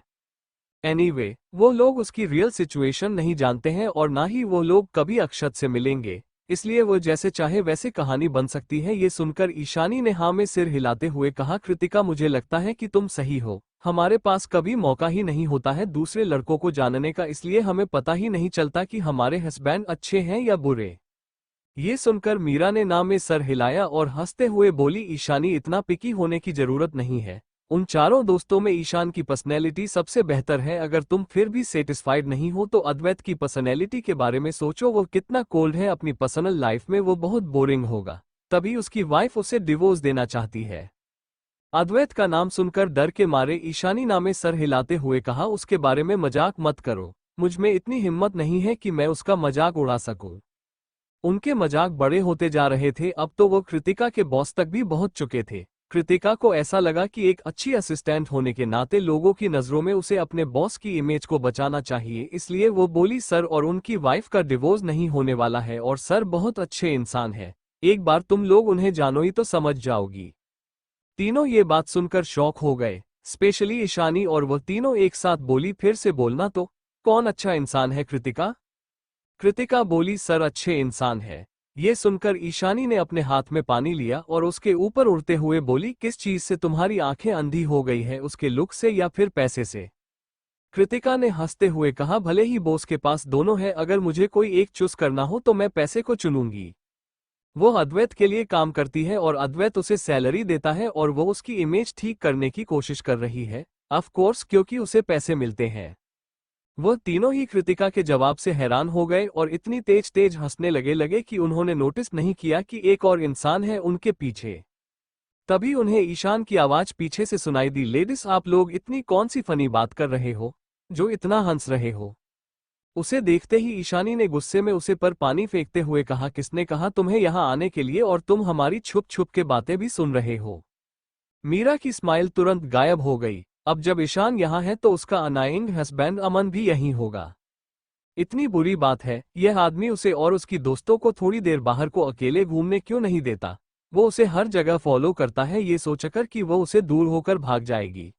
S1: एनीवे, वो लोग उसकी रियल सिचुएशन नहीं जानते हैं और ना ही वो लोग कभी अक्षत से मिलेंगे, इसलिए वो जैसे चाहे वैसे कहानी बन सकती है। ये सुनकर ईशानी ने हाँ में सिर हिलाते हुए कहा, कृतिका, मुझे लगता है कि तुम सही हो। हमारे पास कभी मौका ही नहीं होता है दूसरे लड़कों को जानने का, इसलिए हमें पता ही नहीं चलता कि हमारे हस्बैंड अच्छे हैं या बुरे। ये सुनकर मीरा ने ना में सर हिलाया और हंसते हुए बोली, ईशानी, इतना पिकी होने की जरूरत नहीं है। उन चारों दोस्तों में ईशान की पर्सनैलिटी सबसे बेहतर है। अगर तुम फिर भी सेटिस्फाइड नहीं हो तो अद्वैत की पर्सनैलिटी के बारे में सोचो, वो कितना कोल्ड है अपनी पर्सनल लाइफ में, वो बहुत बोरिंग होगा, तभी उसकी वाइफ उसे डिवोर्स देना चाहती है। अद्वैत का नाम सुनकर डर के मारे ईशानी नामे सर हिलाते हुए कहा, उसके बारे में मजाक मत करो, मुझ में इतनी हिम्मत नहीं है कि मैं उसका मजाक उड़ा सकूं। उनके मजाक बड़े होते जा रहे थे, अब तो वो कृतिका के बॉस तक भी पहुंच चुके थे। कृतिका को ऐसा लगा कि एक अच्छी असिस्टेंट होने के नाते लोगों की नजरों में उसे अपने बॉस की इमेज को बचाना चाहिए, इसलिए वो बोली, सर और उनकी वाइफ का डिवोर्स नहीं होने वाला है और सर बहुत अच्छे इंसान है, एक बार तुम लोग उन्हें जानो ही तो समझ जाओगी। तीनों ये बात सुनकर शॉक हो गए, स्पेशली ईशानी, और वो तीनों एक साथ बोली, फिर से बोलना तो, कौन अच्छा इंसान है कृतिका? कृतिका बोली, सर अच्छे इंसान है। ये सुनकर ईशानी ने अपने हाथ में पानी लिया और उसके ऊपर उड़ते हुए बोली, किस चीज से तुम्हारी आंखें अंधी हो गई है, उसके लुक से या फिर पैसे से? कृतिका ने हंसते हुए कहा, भले ही बॉस के पास दोनों है, अगर मुझे कोई एक चूज करना हो तो मैं पैसे को चुनूंगी। वो अद्वैत के लिए काम करती है और अद्वैत उसे सैलरी देता है और वो उसकी इमेज ठीक करने की कोशिश कर रही है, ऑफ कोर्स, क्योंकि उसे पैसे मिलते हैं। वह तीनों ही कृतिका के जवाब से हैरान हो गए और इतनी तेज तेज हंसने लगे कि उन्होंने नोटिस नहीं किया कि एक और इंसान है उनके पीछे। तभी उन्हें ईशान की आवाज पीछे से सुनाई दी, लेडीज, आप लोग इतनी कौन सी फनी बात कर रहे हो जो इतना हंस रहे हो? उसे देखते ही ईशानी ने गुस्से में उसे पर पानी फेंकते हुए कहा, किसने कहा तुम्हें यहाँ आने के लिए, और तुम हमारी छुप छुप के बातें भी सुन रहे हो। मीरा की स्माइल तुरंत गायब हो गई। अब जब ईशान यहाँ है तो उसका अनाइंग हस्बैंड अमन भी यहीं होगा। इतनी बुरी बात है, यह आदमी उसे और उसकी दोस्तों को थोड़ी देर बाहर को अकेले घूमने क्यों नहीं देता। वो उसे हर जगह फॉलो करता है ये सोचकर कि वो उसे दूर होकर भाग जाएगी।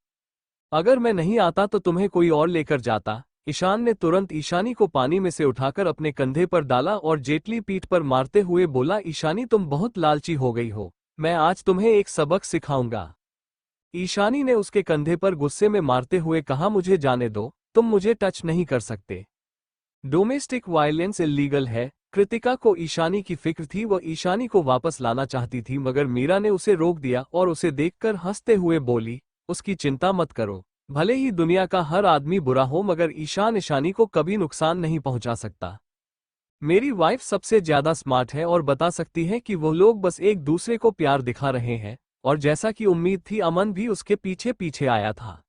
S1: अगर मैं नहीं आता तो तुम्हें कोई और लेकर जाता। ईशान ने तुरंत ईशानी को पानी में से उठाकर अपने कंधे पर डाला और जेटली पीठ पर मारते हुए बोला, ईशानी तुम बहुत लालची हो गई हो, मैं आज तुम्हें एक सबक सिखाऊंगा। ईशानी ने उसके कंधे पर गुस्से में मारते हुए कहा, मुझे जाने दो, तुम मुझे टच नहीं कर सकते। डोमेस्टिक वायलेंस इल्लीगल है। कृतिका को ईशानी की फिक्र थी, वह ईशानी को वापस लाना चाहती थी, मगर मीरा ने उसे रोक दिया और उसे देखकर हंसते हुए बोली, उसकी चिंता मत करो, भले ही दुनिया का हर आदमी बुरा हो मगर ईशान ईशानी को कभी नुकसान नहीं पहुंचा सकता। मेरी वाइफ सबसे ज्यादा स्मार्ट है और बता सकती है कि वो लोग बस एक दूसरे को प्यार दिखा रहे हैं, और जैसा कि उम्मीद थी अमन भी उसके पीछे पीछे आया था।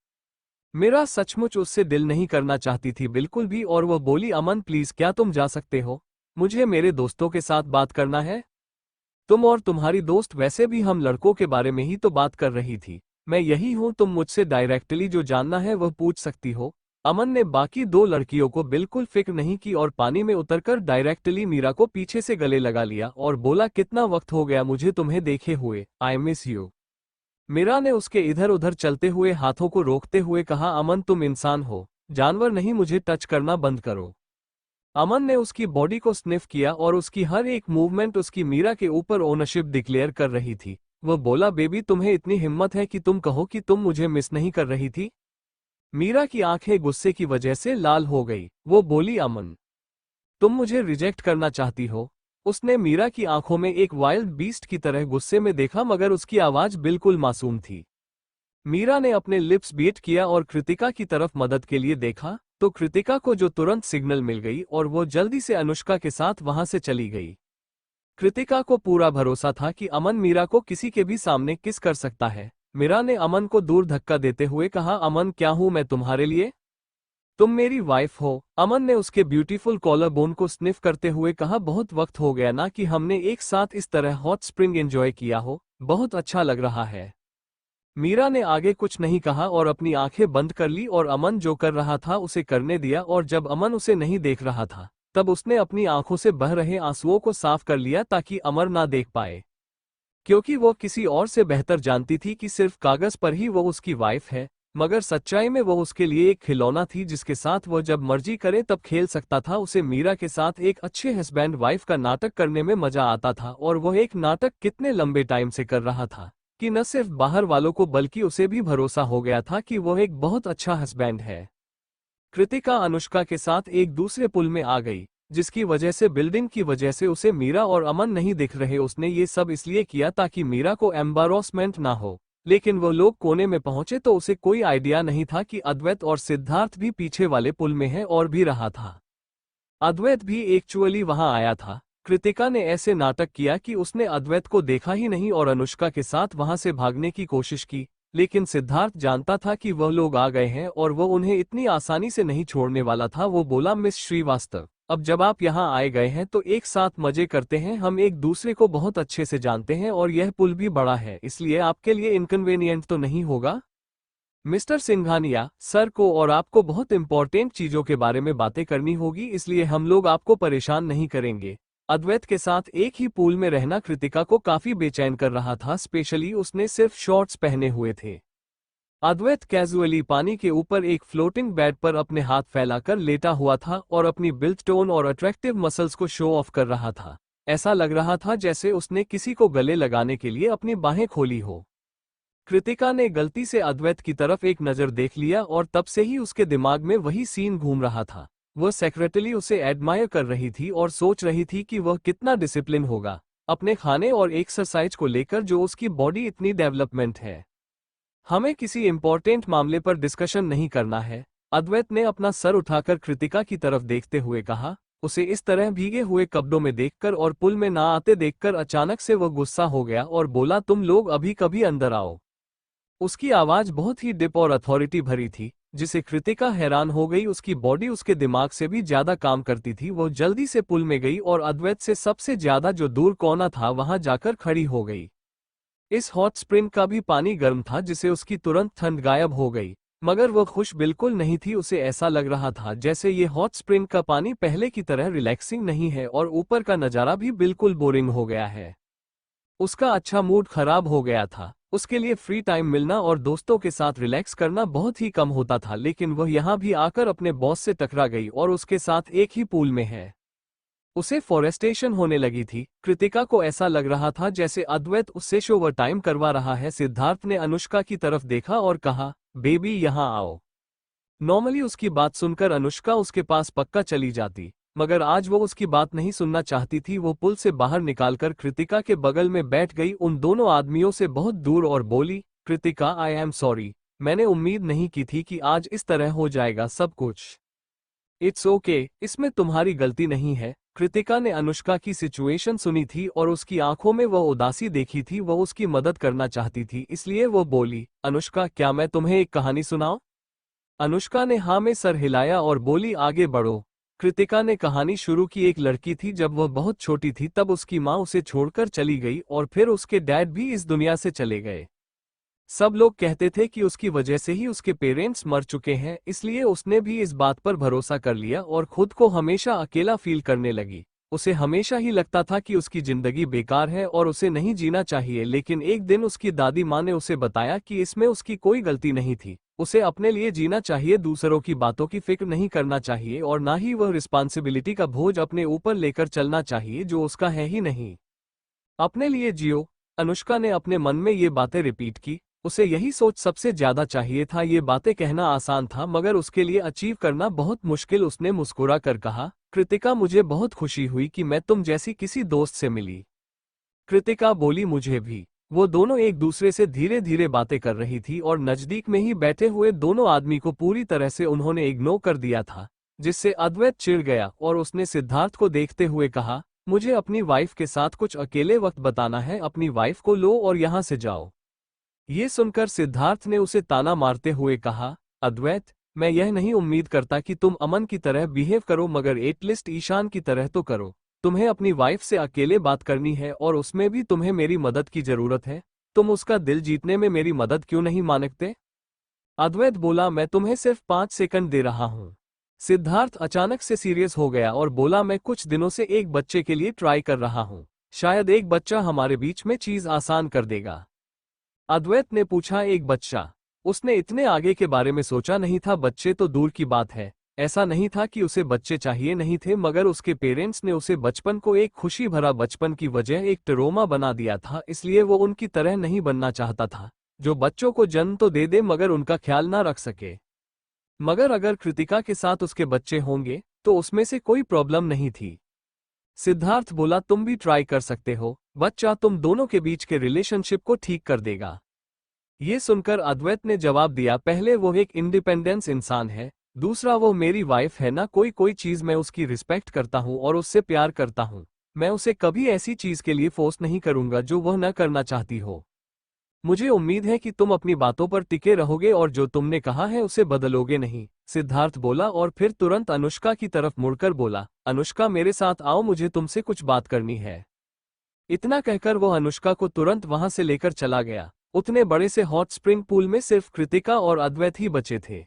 S1: मेरा सचमुच उससे दिल नहीं करना चाहती थी बिल्कुल भी, और वह बोली, अमन प्लीज क्या तुम जा सकते हो, मुझे मेरे दोस्तों के साथ बात करना है। तुम और तुम्हारी दोस्त, वैसे भी हम लड़कों के बारे में ही तो बात कर रही थी, मैं यही हूं, तुम मुझसे डायरेक्टली जो जानना है वह पूछ सकती हो। अमन ने बाकी दो लड़कियों को बिल्कुल फिक्र नहीं की और पानी में उतरकर डायरेक्टली मीरा को पीछे से गले लगा लिया और बोला, कितना वक्त हो गया मुझे तुम्हें देखे हुए, आई मिस यू। मीरा ने उसके इधर उधर चलते हुए हाथों को रोकते हुए कहा, अमन तुम इंसान हो, जानवर नहीं, मुझे टच करना बंद करो। अमन ने उसकी बॉडी को स्निफ किया और उसकी हर एक मूवमेंट उसकी मीरा के ऊपर ओनरशिप डिक्लेयर कर रही थी। वह बोला, बेबी तुम्हें इतनी हिम्मत है कि तुम कहो कि तुम मुझे मिस नहीं कर रही थी। मीरा की आंखें गुस्से की वजह से लाल हो गई। वो बोली, अमन तुम मुझे रिजेक्ट करना चाहती हो। उसने मीरा की आंखों में एक वाइल्ड बीस्ट की तरह गुस्से में देखा, मगर उसकी आवाज बिल्कुल मासूम थी। मीरा ने अपने लिप्स बीट किया और कृतिका की तरफ मदद के लिए देखा, तो कृतिका को जो तुरंत सिग्नल मिल गई और वो जल्दी से अनुष्का के साथ वहां से चली गई। कृतिका को पूरा भरोसा था कि अमन मीरा को किसी के भी सामने किस कर सकता है। मीरा ने अमन को दूर धक्का देते हुए कहा, अमन क्या हूं मैं तुम्हारे लिए, तुम मेरी वाइफ हो। अमन ने उसके ब्यूटीफुल कॉलर बोन को स्निफ करते हुए कहा, बहुत वक्त हो गया ना कि हमने एक साथ इस तरह हॉट स्प्रिंग एंजॉय किया हो, बहुत अच्छा लग रहा है। मीरा ने आगे कुछ नहीं कहा और अपनी आंखें बंद कर ली और अमन जो कर रहा था उसे करने दिया, और जब अमन उसे नहीं देख रहा था तब उसने अपनी आंखों से बह रहे आंसुओं को साफ कर लिया ताकि अमर ना देख पाए, क्योंकि वो किसी और से बेहतर जानती थी कि सिर्फ कागज पर ही वो उसकी वाइफ है, मगर सच्चाई में वो उसके लिए एक खिलौना थी जिसके साथ वो जब मर्जी करे तब खेल सकता था। उसे मीरा के साथ एक अच्छे हस्बैंड वाइफ का नाटक करने में मजा आता था, और वह एक नाटक कितने लंबे टाइम से कर रहा था कि न सिर्फ बाहर वालों को बल्कि उसे भी भरोसा हो गया था कि वह एक बहुत अच्छा हस्बैंड है। कृतिका अनुष्का के साथ एक दूसरे पुल में आ गई, जिसकी वजह से बिल्डिंग की वजह से उसे मीरा और अमन नहीं दिख रहे। उसने ये सब इसलिए किया ताकि मीरा को एम्बारोसमेंट ना हो, लेकिन वो लोग कोने में पहुंचे तो उसे कोई आइडिया नहीं था कि अद्वैत और सिद्धार्थ भी पीछे वाले पुल में है और भी रहा था। अद्वैत भी एक्चुअली वहां आया था। कृतिका ने ऐसे नाटक किया कि उसने अद्वैत को देखा ही नहीं और अनुष्का के साथ वहां से भागने की कोशिश की, लेकिन सिद्धार्थ जानता था कि वह लोग आ गए हैं और वह उन्हें इतनी आसानी से नहीं छोड़ने वाला था। वो बोला, मिस श्रीवास्तव अब जब आप यहाँ आए गए हैं तो एक साथ मजे करते हैं, हम एक दूसरे को बहुत अच्छे से जानते हैं और यह पुल भी बड़ा है, इसलिए आपके लिए इनकन्वीनियंट तो नहीं होगा। मिस्टर सिंघानिया सर को और आपको बहुत इंपॉर्टेंट चीजों के बारे में बातें करनी होगी, इसलिए हम लोग आपको परेशान नहीं करेंगे। अद्वैत के साथ एक ही पूल में रहना कृतिका को काफी बेचैन कर रहा था, स्पेशली उसने सिर्फ शॉर्ट्स पहने हुए थे। अद्वैत कैजुअली पानी के ऊपर एक फ्लोटिंग बेड पर अपने हाथ फैलाकर लेटा हुआ था और अपनी बिल्ट टोन और अट्रैक्टिव मसल्स को शो ऑफ कर रहा था। ऐसा लग रहा था जैसे उसने किसी को गले लगाने के लिए अपनी बाहें खोली हो। कृतिका ने गलती से अद्वैत की तरफ एक नज़र देख लिया और तब से ही उसके दिमाग में वही सीन घूम रहा था। वह सेक्रेटली उसे एडमायर कर रही थी और सोच रही थी कि वह कितना डिसिप्लिन होगा अपने खाने और एक्सरसाइज को लेकर, जो उसकी बॉडी इतनी डेवलपमेंट है। हमें किसी इंपॉर्टेंट मामले पर डिस्कशन नहीं करना है, अद्वैत ने अपना सर उठाकर कृतिका की तरफ देखते हुए कहा। उसे इस तरह भीगे हुए कपड़ों में देखकर और पुल में ना आते देखकर अचानक से वह गुस्सा हो गया और बोला, तुम लोग अभी कभी अंदर आओ। उसकी आवाज बहुत ही डिप और अथॉरिटी भरी थी, जिसे कृतिका हैरान हो गई। उसकी बॉडी उसके दिमाग से भी ज्यादा काम करती थी। वो जल्दी से पुल में गई और अद्वैत से सबसे ज्यादा जो दूर कोना था वहां जाकर खड़ी हो गई। इस हॉट स्प्रिंग का भी पानी गर्म था जिसे उसकी तुरंत ठंड गायब हो गई। मगर वो खुश बिल्कुल नहीं थी। उसे ऐसा लग रहा था जैसे ये हॉट स्प्रिंग का पानी पहले की तरह रिलैक्सिंग नहीं है और ऊपर का नज़ारा भी बिल्कुल बोरिंग हो गया है। उसका अच्छा मूड खराब हो गया था। उसके लिए फ्री टाइम मिलना और दोस्तों के साथ रिलैक्स करना बहुत ही कम होता था, लेकिन वह यहाँ भी आकर अपने बॉस से टकरा गई और उसके साथ एक ही पूल में है। उसे फॉरेस्टेशन होने लगी थी। कृतिका को ऐसा लग रहा था जैसे अद्वैत उससे ओवर टाइम करवा रहा है। सिद्धार्थ ने अनुष्का की तरफ देखा और कहा, बेबी यहाँ आओ। नॉर्मली उसकी बात सुनकर अनुष्का उसके पास पक्का चली जाती, मगर आज वो उसकी बात नहीं सुनना चाहती थी। वो पुल से बाहर निकालकर कृतिका के बगल में बैठ गई उन दोनों आदमियों से बहुत दूर और बोली, कृतिका आई एम सॉरी, मैंने उम्मीद नहीं की थी कि आज इस तरह हो जाएगा सब कुछ। इट्स ओके, इसमें तुम्हारी गलती नहीं है। कृतिका ने अनुष्का की सिचुएशन सुनी थी और उसकी आंखों में वह उदासी देखी थी। वह उसकी मदद करना चाहती थी, इसलिए वो बोली, अनुष्का क्या मैं तुम्हें एक कहानी सुनाऊं? अनुष्का ने हाँ में सर हिलाया और बोली, आगे बढ़ो। कृतिका ने कहानी शुरू की। एक लड़की थी, जब वह बहुत छोटी थी तब उसकी माँ उसे छोड़कर चली गई और फिर उसके डैड भी इस दुनिया से चले गए। सब लोग कहते थे कि उसकी वजह से ही उसके पेरेंट्स मर चुके हैं, इसलिए उसने भी इस बात पर भरोसा कर लिया और खुद को हमेशा अकेला फील करने लगी। उसे हमेशा ही लगता था कि उसकी जिंदगी बेकार है और उसे नहीं जीना चाहिए, लेकिन एक दिन उसकी दादी माँ ने उसे बताया कि इसमें उसकी कोई गलती नहीं थी। उसे अपने लिए जीना चाहिए, दूसरों की बातों की फिक्र नहीं करना चाहिए और ना ही वह रिस्पॉन्सिबिलिटी का बोझ अपने ऊपर लेकर चलना चाहिए जो उसका है ही नहीं। अपने लिए जियो। अनुष्का ने अपने मन में ये बातें रिपीट की। उसे यही सोच सबसे ज्यादा चाहिए था। ये बातें कहना आसान था मगर उसके लिए अचीव करना बहुत मुश्किल। उसने मुस्कुरा कर कहा, कृतिका मुझे बहुत खुशी हुई कि मैं तुम जैसी किसी दोस्त से मिली। कृतिका बोली, मुझे भी। वो दोनों एक दूसरे से धीरे धीरे बातें कर रही थी और नजदीक में ही बैठे हुए दोनों आदमी को पूरी तरह से उन्होंने इग्नोर कर दिया था, जिससे अद्वैत चिढ़ गया और उसने सिद्धार्थ को देखते हुए कहा, मुझे अपनी वाइफ के साथ कुछ अकेले वक्त बताना है। अपनी वाइफ को लो और यहाँ से जाओ। ये सुनकर सिद्धार्थ ने उसे ताना मारते हुए कहा, अद्वैत, मैं यह नहीं उम्मीद करता कि तुम अमन की तरह बिहेव करो, मगर एटलीस्ट ईशान की तरह तो करो। तुम्हें अपनी वाइफ से अकेले बात करनी है और उसमें भी तुम्हें मेरी मदद की जरूरत है। तुम उसका दिल जीतने में मेरी मदद क्यों नहीं मानते? अद्वैत बोला, मैं तुम्हें सिर्फ 5 सेकंड दे रहा हूँ। सिद्धार्थ अचानक से सीरियस हो गया और बोला, मैं कुछ दिनों से एक बच्चे के लिए ट्राई कर रहा हूँ। शायद एक बच्चा हमारे बीच में चीज आसान कर देगा। अद्वैत ने पूछा, एक बच्चा? उसने इतने आगे के बारे में सोचा नहीं था। बच्चे तो दूर की बात है। ऐसा नहीं था कि उसे बच्चे चाहिए नहीं थे, मगर उसके पेरेंट्स ने उसे बचपन को एक खुशी भरा बचपन की वजह एक ट्रोमा बना दिया था, इसलिए वो उनकी तरह नहीं बनना चाहता था, जो बच्चों को जन्म तो दे दे मगर उनका ख्याल ना रख सके। मगर अगर कृतिका के साथ उसके बच्चे होंगे तो उसमें से कोई प्रॉब्लम नहीं थी। सिद्धार्थ बोला, तुम भी ट्राई कर सकते हो। बच्चा तुम दोनों के बीच के रिलेशनशिप को ठीक कर देगा। ये सुनकर अद्वैत ने जवाब दिया, पहले वो एक इंडिपेंडेंस इंसान है, दूसरा वो मेरी वाइफ है ना। कोई कोई चीज मैं उसकी रिस्पेक्ट करता हूँ और उससे प्यार करता हूँ। मैं उसे कभी ऐसी चीज के लिए फोर्स नहीं करूंगा जो वह न करना चाहती हो। मुझे उम्मीद है कि तुम अपनी बातों पर टिके रहोगे और जो तुमने कहा है उसे बदलोगे नहीं। सिद्धार्थ बोला और फिर तुरंत अनुष्का की तरफ मुड़कर बोला, अनुष्का मेरे साथ आओ, मुझे तुमसे कुछ बात करनी है। इतना कहकर वो अनुष्का को तुरंत वहां से लेकर चला गया। उतने बड़े से हॉट स्प्रिंग पूल में सिर्फ कृतिका और अद्वैत ही बचे थे।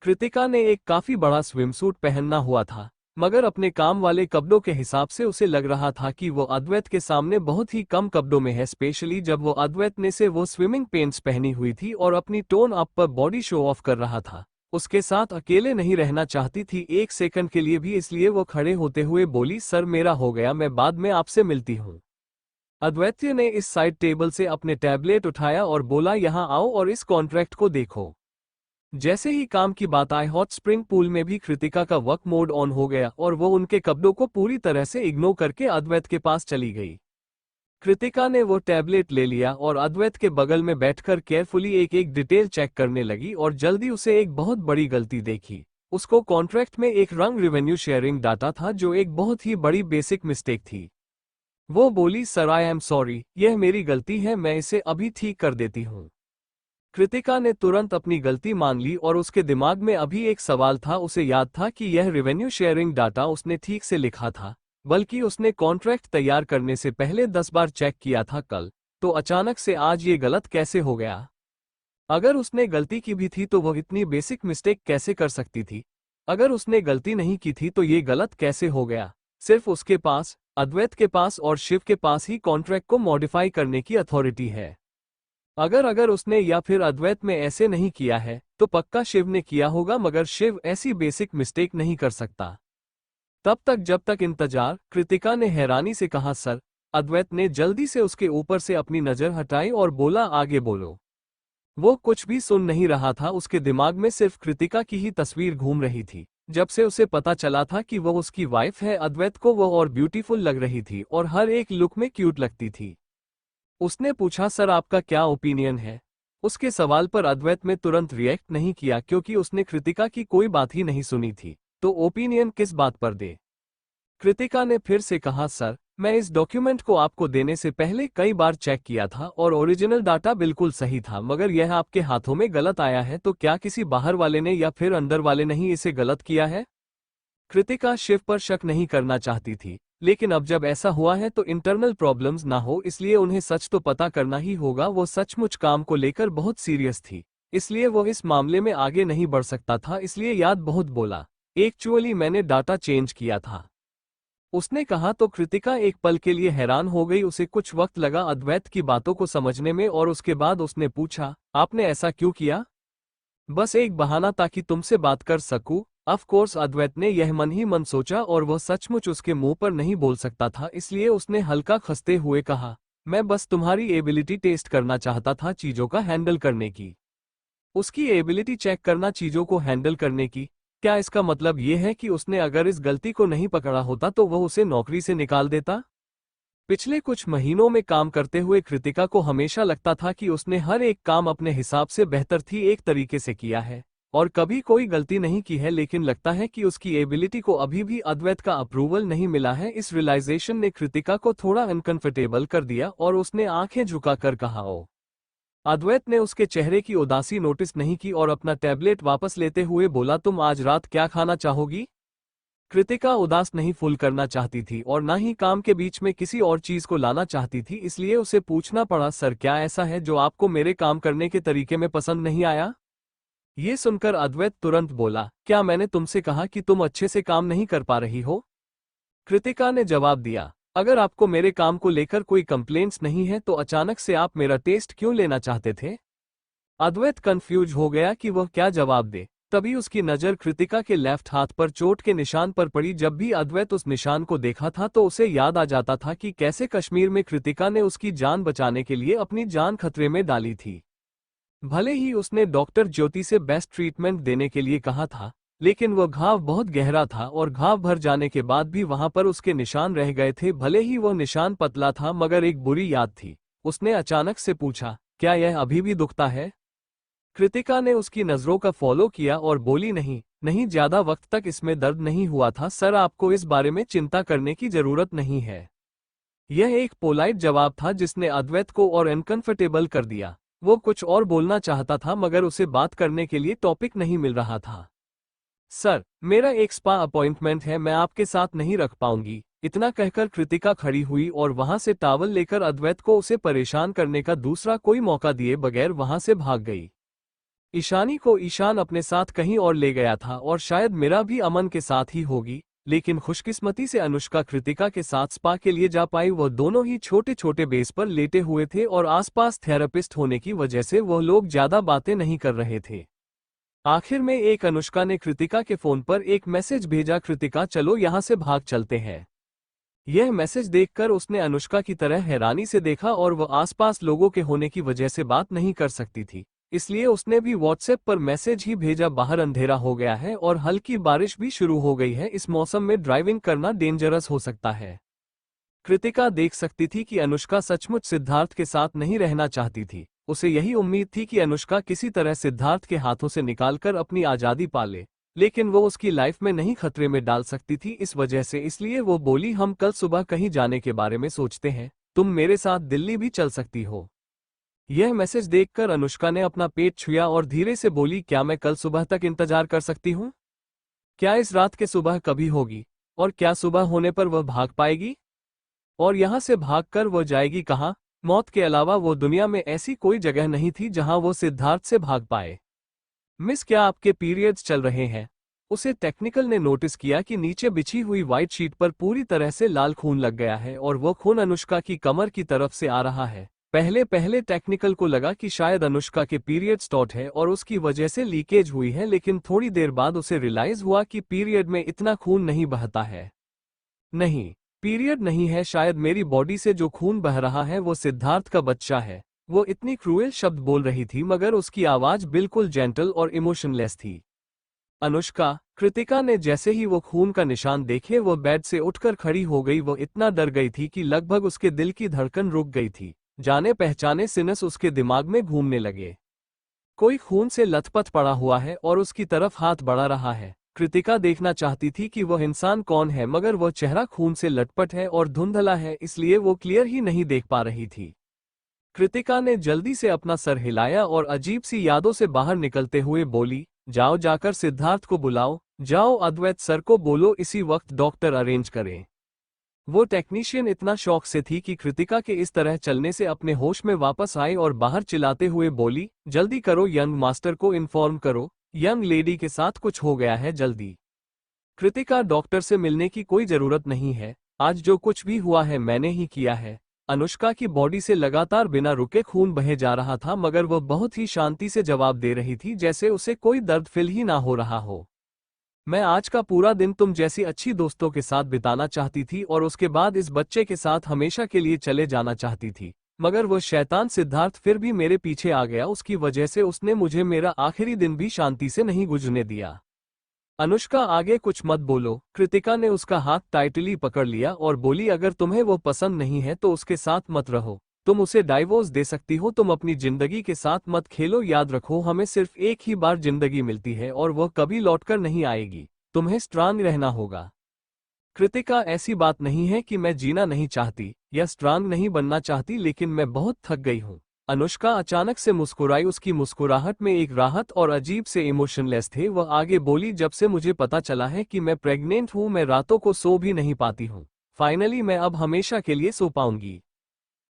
S1: कृतिका ने एक काफी बड़ा स्विमसूट पहनना हुआ था, मगर अपने काम वाले कपड़ों के हिसाब से उसे लग रहा था कि वो अद्वैत के सामने बहुत ही कम कपड़ों में है, स्पेशली जब वो अद्वैत ने से वो स्विमिंग पेंट्स पहनी हुई थी और अपनी टोन अप पर बॉडी शो ऑफ कर रहा था। उसके साथ अकेले नहीं रहना चाहती थी एक सेकंड के लिए भी, इसलिए वो खड़े होते हुए बोली, सर मेरा हो गया, मैं बाद में आपसे मिलती हूँ। अद्वैत ने इस साइड टेबल से अपने टैबलेट उठाया और बोला, यहाँ आओ और इस कॉन्ट्रैक्ट को देखो। जैसे ही काम की बात आई, हॉट स्प्रिंग पूल में भी कृतिका का वर्क मोड ऑन हो गया और वो उनके कपड़ों को पूरी तरह से इग्नोर करके अद्वैत के पास चली गई। कृतिका ने वो टैबलेट ले लिया और अद्वैत के बगल में बैठकर केयरफुली एक एक डिटेल चेक करने लगी और जल्दी उसे एक बहुत बड़ी गलती देखी। उसको कॉन्ट्रैक्ट में एक रंग रेवेन्यू शेयरिंग डाटा था जो एक बहुत ही बड़ी बेसिक मिस्टेक थी। वो बोली, सर आई एम सॉरी, यह मेरी गलती है, मैं इसे अभी ठीक कर देती हूँ। कृतिका ने तुरंत अपनी गलती मान ली और उसके दिमाग में अभी एक सवाल था। उसे याद था कि यह रेवेन्यू शेयरिंग डाटा उसने ठीक से लिखा था, बल्कि उसने कॉन्ट्रैक्ट तैयार करने से पहले 10 बार चेक किया था कल, तो अचानक से आज ये गलत कैसे हो गया? अगर उसने गलती की भी थी तो वह इतनी बेसिक मिस्टेक कैसे कर सकती थी? अगर उसने गलती नहीं की थी तो ये गलत कैसे हो गया? सिर्फ उसके पास, अद्वैत के पास और शिव के पास ही कॉन्ट्रैक्ट को मॉडिफाई करने की अथॉरिटी है। अगर अगर उसने या फिर अद्वैत में ऐसे नहीं किया है तो पक्का शिव ने किया होगा, मगर शिव ऐसी बेसिक मिस्टेक नहीं कर सकता। तब तक जब तक इंतजार, कृतिका ने हैरानी से कहा, सर। अद्वैत ने जल्दी से उसके ऊपर से अपनी नजर हटाई और बोला, आगे बोलो। वो कुछ भी सुन नहीं रहा था, उसके दिमाग में सिर्फ कृतिका की ही तस्वीर घूम रही थी। जब से उसे पता चला था कि वो उसकी वाइफ है, अद्वैत को वो और ब्यूटीफुल लग रही थी और हर एक लुक में क्यूट लगती थी। उसने पूछा, सर आपका क्या ओपिनियन है? उसके सवाल पर अद्वैत में तुरंत रिएक्ट नहीं किया क्योंकि उसने कृतिका की कोई बात ही नहीं सुनी थी। तो ओपिनियन किस बात पर दे? कृतिका ने फिर से कहा, सर मैं इस डॉक्यूमेंट को आपको देने से पहले कई बार चेक किया था और ओरिजिनल डाटा बिल्कुल सही था, मगर यह आपके हाथों में गलत आया है। तो क्या किसी बाहर वाले ने या फिर अंदर वाले ने ही इसे गलत किया है? कृतिका शिव पर शक नहीं करना चाहती थी, लेकिन अब जब ऐसा हुआ है तो इंटरनल प्रॉब्लम्स ना हो, इसलिए उन्हें सच तो पता करना ही होगा। वो सचमुच काम को लेकर बहुत सीरियस थी, इसलिए वो इस मामले में आगे नहीं बढ़ सकता था। इसलिए याद बहुत बोला, एक्चुअली मैंने डाटा चेंज किया था, उसने कहा। तो कृतिका एक पल के लिए हैरान हो गई। उसे कुछ वक्त लगा अद्वैत की बातों को समझने में और उसके बाद उसने पूछा, आपने ऐसा क्यों किया? बस एक बहाना ताकि तुमसे बात कर सकूं। ऑफ कोर्स अद्वैत ने यह मन ही मन सोचा और वह सचमुच उसके मुंह पर नहीं बोल सकता था, इसलिए उसने हल्का खंसते हुए कहा, मैं बस तुम्हारी एबिलिटी टेस्ट करना चाहता था, चीजों का हैंडल करने की। उसकी एबिलिटी चेक करना, चीजों को हैंडल करने की? क्या इसका मतलब यह है कि उसने अगर इस गलती को नहीं पकड़ा होता तो वह उसे नौकरी से निकाल देता? पिछले कुछ महीनों में काम करते हुए कृतिका को हमेशा लगता था कि उसने हर एक काम अपने हिसाब से बेहतर थी एक तरीके से किया है और कभी कोई गलती नहीं की है, लेकिन लगता है कि उसकी एबिलिटी को अभी भी अद्वैत का अप्रूवल नहीं मिला है। इस रियलाइजेशन ने कृतिका को थोड़ा अनकंफर्टेबल कर दिया और उसने आंखें झुकाकर कहा, ओ। अद्वैत ने उसके चेहरे की उदासी नोटिस नहीं की और अपना टैबलेट वापस लेते हुए बोला, तुम आज रात क्या खाना चाहोगी? कृतिका उदास नहीं फूल करना चाहती थी और ना ही काम के बीच में किसी और चीज को लाना चाहती थी, इसलिए उसे पूछना पड़ा, सर क्या ऐसा है जो आपको मेरे काम करने के तरीके में पसंद नहीं आया? ये सुनकर अद्वैत तुरंत बोला, क्या मैंने तुमसे कहा कि तुम अच्छे से काम नहीं कर पा रही हो? कृतिका ने जवाब दिया, अगर आपको मेरे काम को लेकर कोई कंप्लेंट्स नहीं है तो अचानक से आप मेरा टेस्ट क्यों लेना चाहते थे? अद्वैत कंफ्यूज हो गया कि वह क्या जवाब दे। तभी उसकी नजर कृतिका के लेफ्ट हाथ पर चोट के निशान पर पड़ी। जब भी अद्वैत उस निशान को देखा था तो उसे याद आ जाता था कि कैसे कश्मीर में कृतिका ने उसकी जान बचाने के लिए अपनी जान खतरे में डाली थी। भले ही उसने डॉक्टर ज्योति से बेस्ट ट्रीटमेंट देने के लिए कहा था, लेकिन वह घाव बहुत गहरा था और घाव भर जाने के बाद भी वहां पर उसके निशान रह गए थे। भले ही वह निशान पतला था, मगर एक बुरी याद थी। उसने अचानक से पूछा, क्या यह अभी भी दुखता है? कृतिका ने उसकी नजरों का फॉलो किया और बोली, नहीं नहीं, ज्यादा वक्त तक इसमें दर्द नहीं हुआ था सर, आपको इस बारे में चिंता करने की जरूरत नहीं है। यह एक पोलाइट जवाब था जिसने अद्वैत को और अनकंफर्टेबल कर दिया। वो कुछ और बोलना चाहता था मगर उसे बात करने के लिए टॉपिक नहीं मिल रहा था। सर, मेरा एक स्पा अपॉइंटमेंट है, मैं आपके साथ नहीं रख पाऊंगी। इतना कहकर कृतिका खड़ी हुई और वहां से टावल लेकर अद्वैत को उसे परेशान करने का दूसरा कोई मौका दिए बगैर वहां से भाग गई। ईशानी को ईशान अपने साथ कहीं और ले गया था और शायद मेरा भी अमन के साथ ही होगी, लेकिन खुशकिस्मती से अनुष्का कृतिका के साथ स्पा के लिए जा पाई। वह दोनों ही छोटे छोटे बेस पर लेटे हुए थे और आसपास थेरेपिस्ट होने की वजह से वह लोग ज्यादा बातें नहीं कर रहे थे। आखिर में एक अनुष्का ने कृतिका के फोन पर एक मैसेज भेजा, कृतिका चलो यहाँ से भाग चलते हैं। यह मैसेज देखकर उसने अनुष्का की तरह हैरानी से देखा और वह आसपास लोगों के होने की वजह से बात नहीं कर सकती थी, इसलिए उसने भी व्हाट्सएप पर मैसेज ही भेजा, बाहर अंधेरा हो गया है और हल्की बारिश भी शुरू हो गई है, इस मौसम में ड्राइविंग करना डेंजरस हो सकता है। कृतिका देख सकती थी कि अनुष्का सचमुच सिद्धार्थ के साथ नहीं रहना चाहती थी। उसे यही उम्मीद थी कि अनुष्का किसी तरह सिद्धार्थ के हाथों से निकालकर अपनी आज़ादी पाले, लेकिन वो उसकी लाइफ में नहीं खतरे में डाल सकती थी इस वजह से। इसलिए वो बोली, हम कल सुबह कहीं जाने के बारे में सोचते हैं, तुम मेरे साथ दिल्ली भी चल सकती हो। यह मैसेज देखकर अनुष्का ने अपना पेट छुआ और धीरे से बोली, क्या मैं कल सुबह तक इंतजार कर सकती हूँ? क्या इस रात के सुबह कभी होगी? और क्या सुबह होने पर वह भाग पाएगी? और यहाँ से भागकर वो जाएगी कहाँ? मौत के अलावा वो दुनिया में ऐसी कोई जगह नहीं थी जहां वो सिद्धार्थ से भाग पाए। मिस, क्या आपके पीरियड्स चल रहे हैं? उसे टेक्निकल ने नोटिस किया कि नीचे बिछी हुई व्हाइट शीट पर पूरी तरह से लाल खून लग गया है और वो खून अनुष्का की कमर की तरफ से आ रहा है। पहले पहले टेक्निकल को लगा कि शायद अनुष्का के पीरियड स्टॉर्ट है और उसकी वजह से लीकेज हुई है, लेकिन थोड़ी देर बाद उसे रियलाइज हुआ कि पीरियड में इतना खून नहीं बहता है। नहीं, पीरियड नहीं है, शायद मेरी बॉडी से जो खून बह रहा है वो सिद्धार्थ का बच्चा है। वो इतनी क्रूएल शब्द बोल रही थी मगर उसकी आवाज बिल्कुल जेंटल और इमोशनलेस थी। अनुष्का, कृतिका ने जैसे ही वो खून का निशान देखे वो बेड से उठकर खड़ी हो गई। वो इतना डर गई थी कि लगभग उसके दिल की धड़कन रुक गई थी। जाने पहचाने सिनस उसके दिमाग में घूमने लगे। कोई खून से लथपथ पड़ा हुआ है और उसकी तरफ हाथ बढ़ा रहा है। कृतिका देखना चाहती थी कि वह इंसान कौन है, मगर वह चेहरा खून से लटपट है और धुंधला है, इसलिए वो क्लियर ही नहीं देख पा रही थी। कृतिका ने जल्दी से अपना सर हिलाया और अजीब सी यादों से बाहर निकलते हुए बोली, जाओ जाकर सिद्धार्थ को बुलाओ, जाओ अद्वैत सर को बोलो इसी वक्त डॉक्टर अरेंज करें। वो टेक्नीशियन इतना शौक से थी कि कृतिका के इस तरह चलने से अपने होश में वापस आई और बाहर चिल्लाते हुए बोली, जल्दी करो, यंग मास्टर को इन्फॉर्म करो, यंग लेडी के साथ कुछ हो गया है, जल्दी। कृतिका, डॉक्टर से मिलने की कोई जरूरत नहीं है, आज जो कुछ भी हुआ है मैंने ही किया है। अनुष्का की बॉडी से लगातार बिना रुके खून बहे जा रहा था मगर वह बहुत ही शांति से जवाब दे रही थी, जैसे उसे कोई दर्द फील ही ना हो रहा हो। मैं आज का पूरा दिन तुम जैसी अच्छी दोस्तों के साथ बिताना चाहती थी और उसके बाद इस बच्चे के साथ हमेशा के लिए चले जाना चाहती थी, मगर वह शैतान सिद्धार्थ फिर भी मेरे पीछे आ गया। उसकी वजह से उसने मुझे मेरा आखिरी दिन भी शांति से नहीं गुजरने दिया। अनुष्का, आगे कुछ मत बोलो। कृतिका ने उसका हाथ टाइटली पकड़ लिया और बोली, अगर तुम्हें वो पसंद नहीं है तो उसके साथ मत रहो, तुम उसे डाइवोर्स दे सकती हो, तुम अपनी जिंदगी के साथ मत खेलो, याद रखो हमें सिर्फ एक ही बार जिंदगी मिलती है और वह कभी लौटकर नहीं आएगी, तुम्हें स्ट्रांग रहना होगा। कृतिका, ऐसी बात नहीं है कि मैं जीना नहीं चाहती या स्ट्रांग नहीं बनना चाहती, लेकिन मैं बहुत थक गई हूँ। अनुष्का अचानक से मुस्कुराई, उसकी मुस्कुराहट में एक राहत और अजीब से इमोशनलेस थे। वह आगे बोली, जब से मुझे पता चला है कि मैं प्रेग्नेंट हूँ मैं रातों को सो भी नहीं पाती हूँ, फाइनली मैं अब हमेशा के लिए सो पाऊंगी।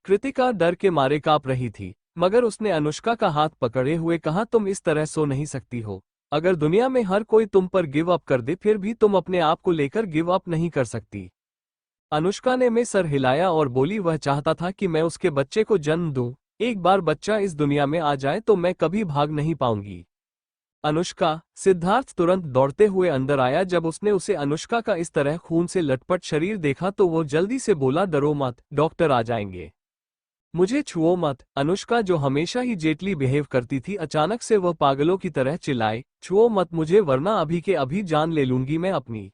S1: कृतिका डर के मारे कांप रही थी, मगर उसने अनुष्का का हाथ पकड़े हुए कहा, तुम इस तरह सो नहीं सकती हो। अगर दुनिया में हर कोई तुम पर गिव अप कर दे फिर भी तुम अपने आप को लेकर गिव अप नहीं कर सकती। अनुष्का ने में सर हिलाया और बोली, वह चाहता था कि मैं उसके बच्चे को जन्म दूं। एक बार बच्चा इस दुनिया में आ जाए तो मैं कभी भाग नहीं पाऊंगी। अनुष्का, सिद्धार्थ तुरंत दौड़ते हुए अंदर आया। जब उसने उसे अनुष्का का इस तरह खून से लटपट शरीर देखा तो वो जल्दी से बोला, डरो मत, डॉक्टर आ जाएंगे, मुझे छुओ मत। अनुष्का, जो हमेशा ही जेटली बिहेव करती थी, अचानक से वह पागलों की तरह चिल्लाई, छुओ मत मुझे वरना अभी के अभी जान ले लूंगी मैं अपनी।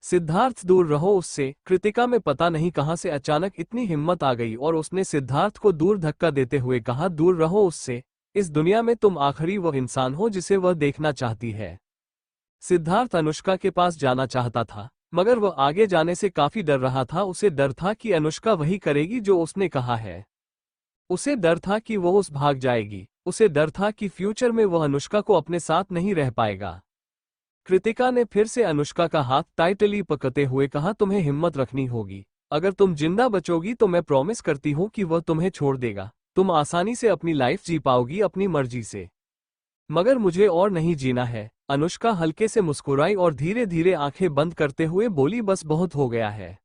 S1: सिद्धार्थ, दूर रहो उससे। कृतिका में पता नहीं कहां से अचानक इतनी हिम्मत आ गई और उसने सिद्धार्थ को दूर धक्का देते हुए कहा, दूर रहो उससे, इस दुनिया में तुम आखिरी वह इंसान हो जिसे वह देखना चाहती है। सिद्धार्थ अनुष्का के पास जाना चाहता था मगर वह आगे जाने से काफी डर रहा था। उसे डर था कि अनुष्का वही करेगी जो उसने कहा है। उसे डर था कि वो उस भाग जाएगी। उसे डर था कि फ्यूचर में वह अनुष्का को अपने साथ नहीं रह पाएगा। कृतिका ने फिर से अनुष्का का हाथ टाइटली पकड़ते हुए कहा, तुम्हें हिम्मत रखनी होगी, अगर तुम जिंदा बचोगी तो मैं प्रॉमिस करती हूँ कि वह तुम्हें छोड़ देगा, तुम आसानी से अपनी लाइफ जी पाओगी अपनी मर्जी से। मगर मुझे और नहीं जीना है। अनुष्का हल्के से मुस्कुराई और धीरे धीरे आंखें बंद करते हुए बोली, बस बहुत हो गया है,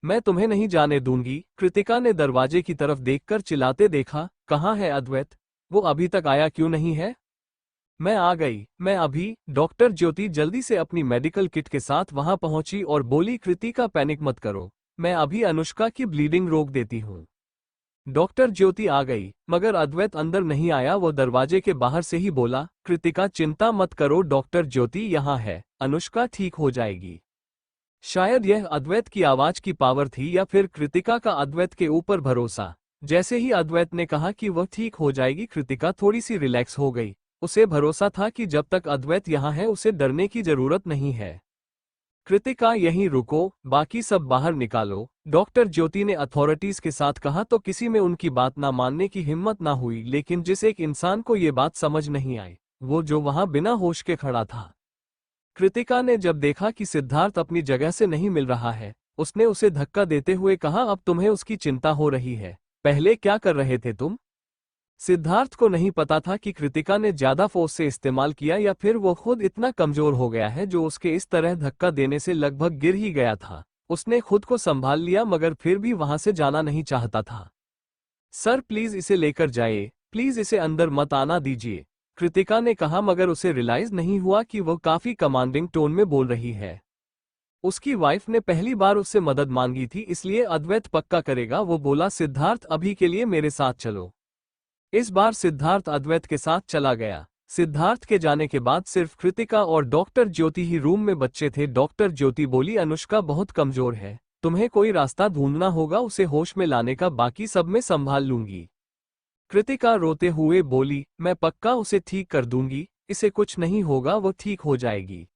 S1: मैं तुम्हें नहीं जाने दूंगी। कृतिका ने दरवाजे की तरफ देखकर चिल्लाते देखा, कहाँ है अद्वैत, वो अभी तक आया क्यों नहीं है? मैं आ गई, मैं अभी। डॉक्टर ज्योति जल्दी से अपनी मेडिकल किट के साथ वहां पहुंची और बोली, कृतिका पैनिक मत करो, मैं अभी अनुष्का की ब्लीडिंग रोक देती हूँ। डॉक्टर ज्योति आ गई मगर अद्वैत अंदर नहीं आया। वो दरवाजे के बाहर से ही बोला, कृतिका चिंता मत करो, डॉक्टर ज्योति यहाँ है, अनुष्का ठीक हो जाएगी। शायद यह अद्वैत की आवाज की पावर थी या फिर कृतिका का अद्वैत के ऊपर भरोसा। जैसे ही अद्वैत ने कहा कि वह ठीक हो जाएगी, कृतिका थोड़ी सी रिलैक्स हो गई। उसे भरोसा था कि जब तक अद्वैत यहाँ है उसे डरने की जरूरत नहीं है। कृतिका यहीं रुको, बाकी सब बाहर निकालो। डॉक्टर ज्योति ने अथॉरिटीज के साथ कहा तो किसी में उनकी बात ना मानने की हिम्मत ना हुई, लेकिन जिस एक इंसान को ये बात समझ नहीं आई वो जो वहां बिना होश के खड़ा था। कृतिका ने जब देखा कि सिद्धार्थ अपनी जगह से नहीं मिल रहा है, उसने उसे धक्का देते हुए कहा, अब तुम्हें उसकी चिंता हो रही है, पहले क्या कर रहे थे तुम? सिद्धार्थ को नहीं पता था कि कृतिका ने ज्यादा फोर्स से इस्तेमाल किया या फिर वो खुद इतना कमजोर हो गया है जो उसके इस तरह धक्का देने से लगभग गिर ही गया था। उसने खुद को संभाल लिया मगर फिर भी वहां से जाना नहीं चाहता था। सर प्लीज इसे लेकर जाइए, प्लीज इसे अंदर मत आना दीजिए, कृतिका ने कहा, मगर उसे रियलाइज नहीं हुआ कि वो काफी कमांडिंग टोन में बोल रही है। उसकी वाइफ ने पहली बार उससे मदद मांगी थी, इसलिए अद्वैत पक्का करेगा। वो बोला, सिद्धार्थ अभी के लिए मेरे साथ चलो। इस बार सिद्धार्थ अद्वैत के साथ चला गया। सिद्धार्थ के जाने के बाद सिर्फ कृतिका और डॉक्टर ज्योति ही रूम में बच्चे थे। डॉक्टर ज्योति बोली, अनुष्का बहुत कमजोर है, तुम्हें कोई रास्ता ढूंढना होगा उसे होश में लाने का, बाकी सब मैं संभाल लूंगी। कृतिका रोते हुए बोली, मैं पक्का उसे ठीक कर दूंगी, इसे कुछ नहीं होगा, वो ठीक हो जाएगी।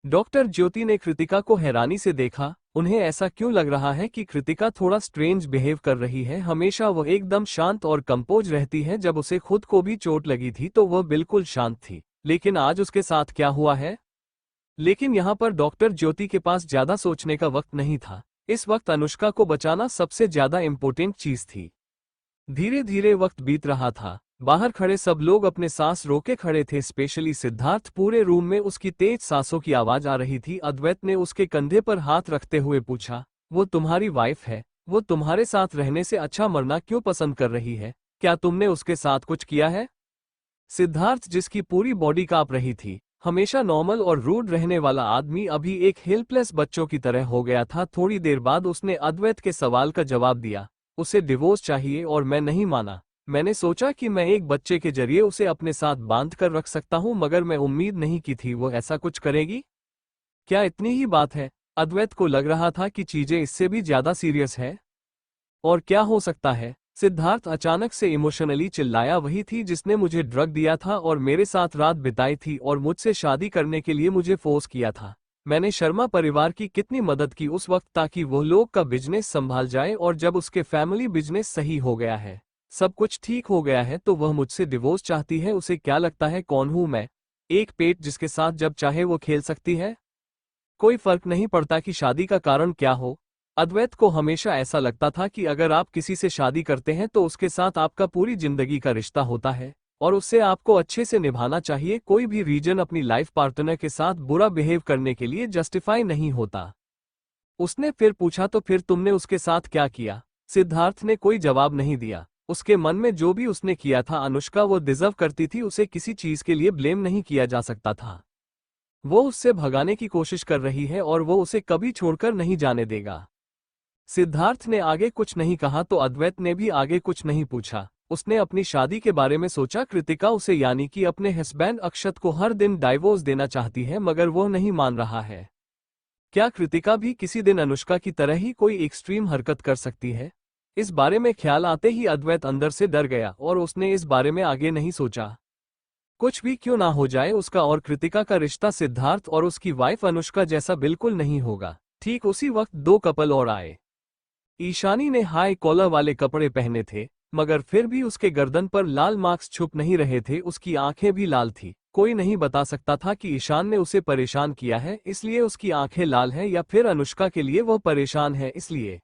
S1: डॉक्टर ज्योति ने कृतिका को हैरानी से देखा। उन्हें ऐसा क्यों लग रहा है कि कृतिका थोड़ा स्ट्रेंज बिहेव कर रही है? हमेशा वह एकदम शांत और कंपोज रहती है, जब उसे खुद को भी चोट लगी थी तो वह बिल्कुल शांत थी, लेकिन आज उसके साथ क्या हुआ है? लेकिन यहाँ पर डॉक्टर ज्योति के पास ज्यादा सोचने का वक्त नहीं था। इस वक्त अनुष्का को बचाना सबसे ज्यादा इम्पोर्टेंट चीज थी। धीरे धीरे वक्त बीत रहा था। बाहर खड़े सब लोग अपने सांस रोके खड़े थे, स्पेशली सिद्धार्थ। पूरे रूम में उसकी तेज सांसों की आवाज आ रही थी। अद्वैत ने उसके कंधे पर हाथ रखते हुए पूछा, वो तुम्हारी वाइफ है, वो तुम्हारे साथ रहने से अच्छा मरना क्यों पसंद कर रही है? क्या तुमने उसके साथ कुछ किया है? सिद्धार्थ, जिसकी पूरी बॉडी कांप रही थी, हमेशा नॉर्मल और रूड रहने वाला आदमी अभी एक हेल्पलेस बच्चों की तरह हो गया था। थोड़ी देर बाद उसने अद्वैत के सवाल का जवाब दिया, उसे डिवोर्स चाहिए और मैं नहीं माना। मैंने सोचा कि मैं एक बच्चे के जरिए उसे अपने साथ बांध कर रख सकता हूं, मगर मैं उम्मीद नहीं की थी वो ऐसा कुछ करेगी। क्या इतनी ही बात है? अद्वैत को लग रहा था कि चीजें इससे भी ज्यादा सीरियस है। और क्या हो सकता है? सिद्धार्थ अचानक से इमोशनली चिल्लाया, वही थी जिसने मुझे ड्रग दिया था और मेरे साथ रात बिताई थी और मुझसे शादी करने के लिए मुझे फोर्स किया था। मैंने शर्मा परिवार की कितनी मदद की उस वक्त, ताकि वो लोग का बिजनेस संभाल जाए, और जब उसके फैमिली बिजनेस सही हो गया है, सब कुछ ठीक हो गया है, तो वह मुझसे डिवोर्स चाहती है। उसे क्या लगता है कौन हूं मैं? एक पेट जिसके साथ जब चाहे वो खेल सकती है। कोई फर्क नहीं पड़ता कि शादी का कारण क्या हो। अद्वैत को हमेशा ऐसा लगता था कि अगर आप किसी से शादी करते हैं तो उसके साथ आपका पूरी जिंदगी का रिश्ता होता है और उससे आपको अच्छे से निभाना चाहिए। कोई भी रीजन अपनी लाइफ पार्टनर के साथ बुरा बिहेव करने के लिए जस्टिफाई नहीं होता। उसने फिर पूछा, तो फिर तुमने उसके साथ क्या किया? सिद्धार्थ ने कोई जवाब नहीं दिया। उसके मन में जो भी उसने किया था अनुष्का वो डिजर्व करती थी, उसे किसी चीज के लिए ब्लेम नहीं किया जा सकता था। वो उससे भगाने की कोशिश कर रही है और वो उसे कभी छोड़कर नहीं जाने देगा। सिद्धार्थ ने आगे कुछ नहीं कहा तो अद्वैत ने भी आगे कुछ नहीं पूछा। उसने अपनी शादी के बारे में सोचा। कृतिका उसे यानी कि अपने हस्बैंड अक्षत को हर दिन डाइवोर्स देना चाहती है, मगर वो नहीं मान रहा है। क्या कृतिका भी किसी दिन अनुष्का की तरह ही कोई एक्सट्रीम हरकत कर सकती है? इस बारे में ख्याल आते ही अद्वैत अंदर से डर गया और उसने इस बारे में आगे नहीं सोचा। कुछ भी क्यों ना हो जाए, उसका और कृतिका का रिश्ता सिद्धार्थ और उसकी वाइफ अनुष्का जैसा बिल्कुल नहीं होगा। ठीक उसी वक्त दो कपल और आए। ईशानी ने हाई कॉलर वाले कपड़े पहने थे, मगर फिर भी उसके गर्दन पर लाल मार्क्स छुप नहीं रहे थे। उसकी आंखें भी लाल थी। कोई नहीं बता सकता था कि ईशान ने उसे परेशान किया है इसलिए उसकी आंखें लाल हैं, या फिर अनुष्का के लिए वह परेशान है इसलिए।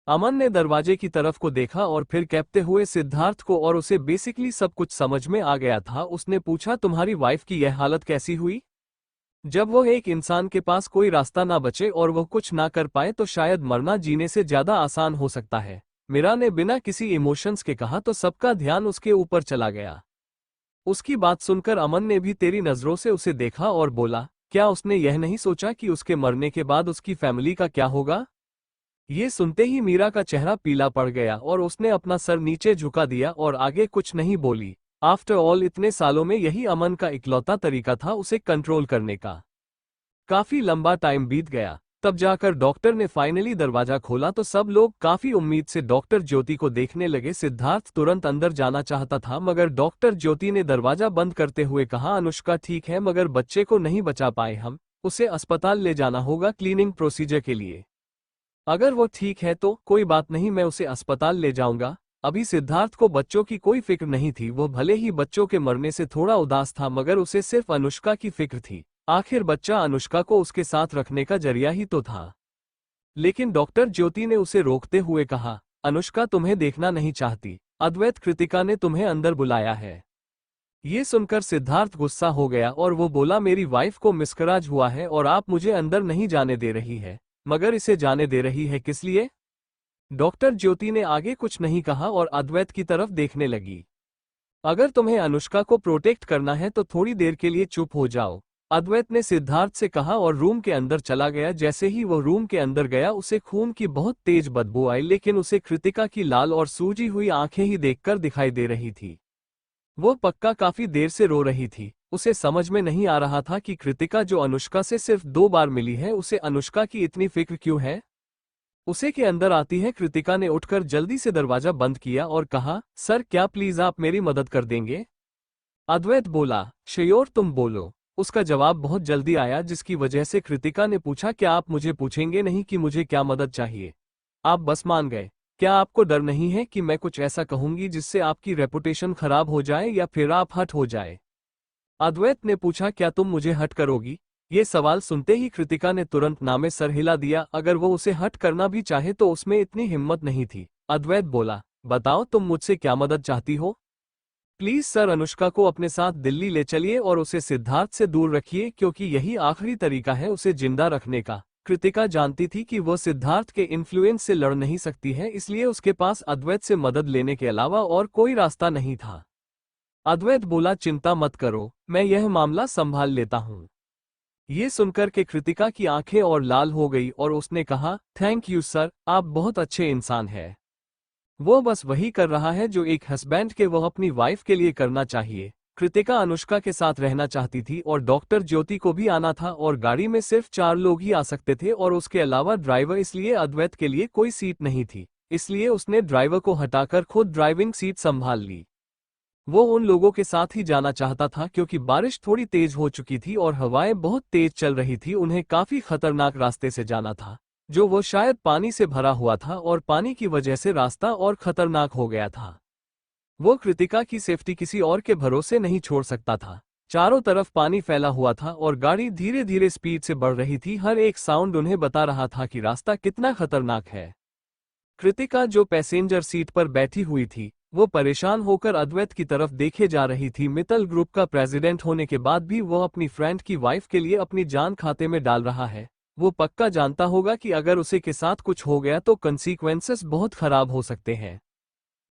S1: अमन ने दरवाजे की तरफ को देखा और फिर कहते हुए सिद्धार्थ को, और उसे बेसिकली सब कुछ समझ में आ गया था। उसने पूछा, तुम्हारी वाइफ की यह हालत कैसी हुई? जब वह एक इंसान के पास कोई रास्ता ना बचे और वह कुछ ना कर पाए तो शायद मरना जीने से ज्यादा आसान हो सकता है। मीरा ने बिना किसी इमोशंस के कहा तो सबका ध्यान उसके ऊपर चला गया। उसकी बात सुनकर अमन ने भी तेरी नजरों से उसे देखा और बोला, क्या उसने यह नहीं सोचा कि उसके मरने के बाद उसकी फैमिली का क्या होगा? ये सुनते ही मीरा का चेहरा पीला पड़ गया और उसने अपना सर नीचे झुका दिया और आगे कुछ नहीं बोली। आफ्टर ऑल इतने सालों में यही अमन का इकलौता तरीका था उसे कंट्रोल करने का। काफी लंबा टाइम बीत गया, तब जाकर डॉक्टर ने फाइनली दरवाजा खोला तो सब लोग काफी उम्मीद से डॉक्टर ज्योति को देखने लगे। सिद्धार्थ तुरंत अंदर जाना चाहता था, मगर डॉक्टर ज्योति ने दरवाजा बंद करते हुए कहा, अनुष्का ठीक है मगर बच्चे को नहीं बचा पाए हम, उसे अस्पताल ले जाना होगा क्लीनिंग प्रोसीजर के लिए। अगर वो ठीक है तो कोई बात नहीं, मैं उसे अस्पताल ले जाऊंगा। अभी सिद्धार्थ को बच्चों की कोई फिक्र नहीं थी। वो भले ही बच्चों के मरने से थोड़ा उदास था, मगर उसे सिर्फ अनुष्का की फिक्र थी। आखिर बच्चा अनुष्का को उसके साथ रखने का जरिया ही तो था। लेकिन डॉक्टर ज्योति ने उसे रोकते हुए कहा, अनुष्का तुम्हें देखना नहीं चाहती, अद्वैत कृतिका ने तुम्हें अंदर बुलाया है। ये सुनकर सिद्धार्थ गुस्सा हो गया और वो बोला, मेरी वाइफ को मिसकराज हुआ है और आप मुझे अंदर नहीं जाने दे रही है, मगर इसे जाने दे रही है किस लिए? डॉक्टर ज्योति ने आगे कुछ नहीं कहा और अद्वैत की तरफ देखने लगी। अगर तुम्हें अनुष्का को प्रोटेक्ट करना है तो थोड़ी देर के लिए चुप हो जाओ, अद्वैत ने सिद्धार्थ से कहा और रूम के अंदर चला गया। जैसे ही वो रूम के अंदर गया उसे खून की बहुत तेज बदबू आई, लेकिन उसे कृतिका की लाल और सूजी हुई आंखें ही देखकर दिखाई दे रही थी। वो पक्का काफी देर से रो रही थी। उसे समझ में नहीं आ रहा था कि कृतिका जो अनुष्का से सिर्फ 2 बार मिली है, उसे अनुष्का की इतनी फिक्र क्यों है। उसे के अंदर आती है कृतिका ने उठकर जल्दी से दरवाजा बंद किया और कहा, सर क्या प्लीज आप मेरी मदद कर देंगे? अद्वैत बोला, श्योर तुम बोलो। उसका जवाब बहुत जल्दी आया, जिसकी वजह से कृतिका ने पूछा, क्या आप मुझे पूछेंगे नहीं कि मुझे क्या मदद चाहिए? आप बस मान गए। क्या आपको डर नहीं है कि मैं कुछ ऐसा कहूंगी जिससे आपकी रेपुटेशन खराब हो जाए या फिर आप हट हो जाए? अद्वैत ने पूछा, क्या तुम मुझे हट करोगी? ये सवाल सुनते ही कृतिका ने तुरंत नामे सर हिला दिया। अगर वो उसे हट करना भी चाहे तो उसमें इतनी हिम्मत नहीं थी। अद्वैत बोला, बताओ तुम मुझसे क्या मदद चाहती हो? प्लीज सर, अनुष्का को अपने साथ दिल्ली ले चलिए और उसे सिद्धार्थ से दूर रखिए, क्योंकि यही आखिरी तरीका है उसे जिंदा रखने का। कृतिका जानती थी कि वो सिद्धार्थ के इन्फ्लुएंस से लड़ नहीं सकती है, इसलिए उसके पास अद्वैत से मदद लेने के अलावा और कोई रास्ता नहीं था। अद्वैत बोला, चिंता मत करो, मैं यह मामला संभाल लेता हूँ। ये सुनकर के कृतिका की आंखें और लाल हो गई और उसने कहा, थैंक यू सर, आप बहुत अच्छे इंसान हैं। वो बस वही कर रहा है जो एक हस्बैंड के वो अपनी वाइफ के लिए करना चाहिए। कृतिका अनुष्का के साथ रहना चाहती थी और डॉक्टर ज्योति को भी आना था और गाड़ी में सिर्फ 4 लोग ही आ सकते थे और उसके अलावा ड्राइवर, इसलिए अद्वैत के लिए कोई सीट नहीं थी। इसलिए उसने ड्राइवर को हटाकर खुद ड्राइविंग सीट संभाल ली। वो उन लोगों के साथ ही जाना चाहता था क्योंकि बारिश थोड़ी तेज हो चुकी थी और हवाएं बहुत तेज चल रही थी। उन्हें काफी खतरनाक रास्ते से जाना था, जो वो शायद पानी से भरा हुआ था और पानी की वजह से रास्ता और खतरनाक हो गया था। वो कृतिका की सेफ्टी किसी और के भरोसे नहीं छोड़ सकता था। चारों तरफ पानी फैला हुआ था और गाड़ी धीरे धीरे स्पीड से बढ़ रही थी। हर एक साउंड उन्हें बता रहा था कि रास्ता कितना खतरनाक है। कृतिका जो पैसेंजर सीट पर बैठी हुई थी, वो परेशान होकर अद्वैत की तरफ देखे जा रही थी। मित्तल ग्रुप का प्रेसिडेंट होने के बाद भी वो अपनी फ्रेंड की वाइफ के लिए अपनी जान खाते में डाल रहा है। वो पक्का जानता होगा कि अगर उसे के साथ कुछ हो गया तो कंसीक्वेंसेस बहुत खराब हो सकते हैं।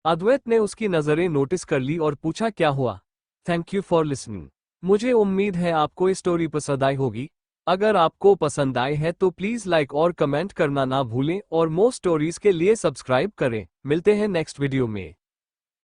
S1: अद्वैत ने उसकी नज़रें नोटिस कर ली और पूछा, क्या हुआ? Thank you for listening. मुझे उम्मीद है आपको स्टोरी पसंद आई होगी। अगर आपको पसंद आए है तो प्लीज़ लाइक और कमेंट करना ना भूलें और मोर स्टोरीज के लिए सब्सक्राइब करें। मिलते हैं नेक्स्ट वीडियो में।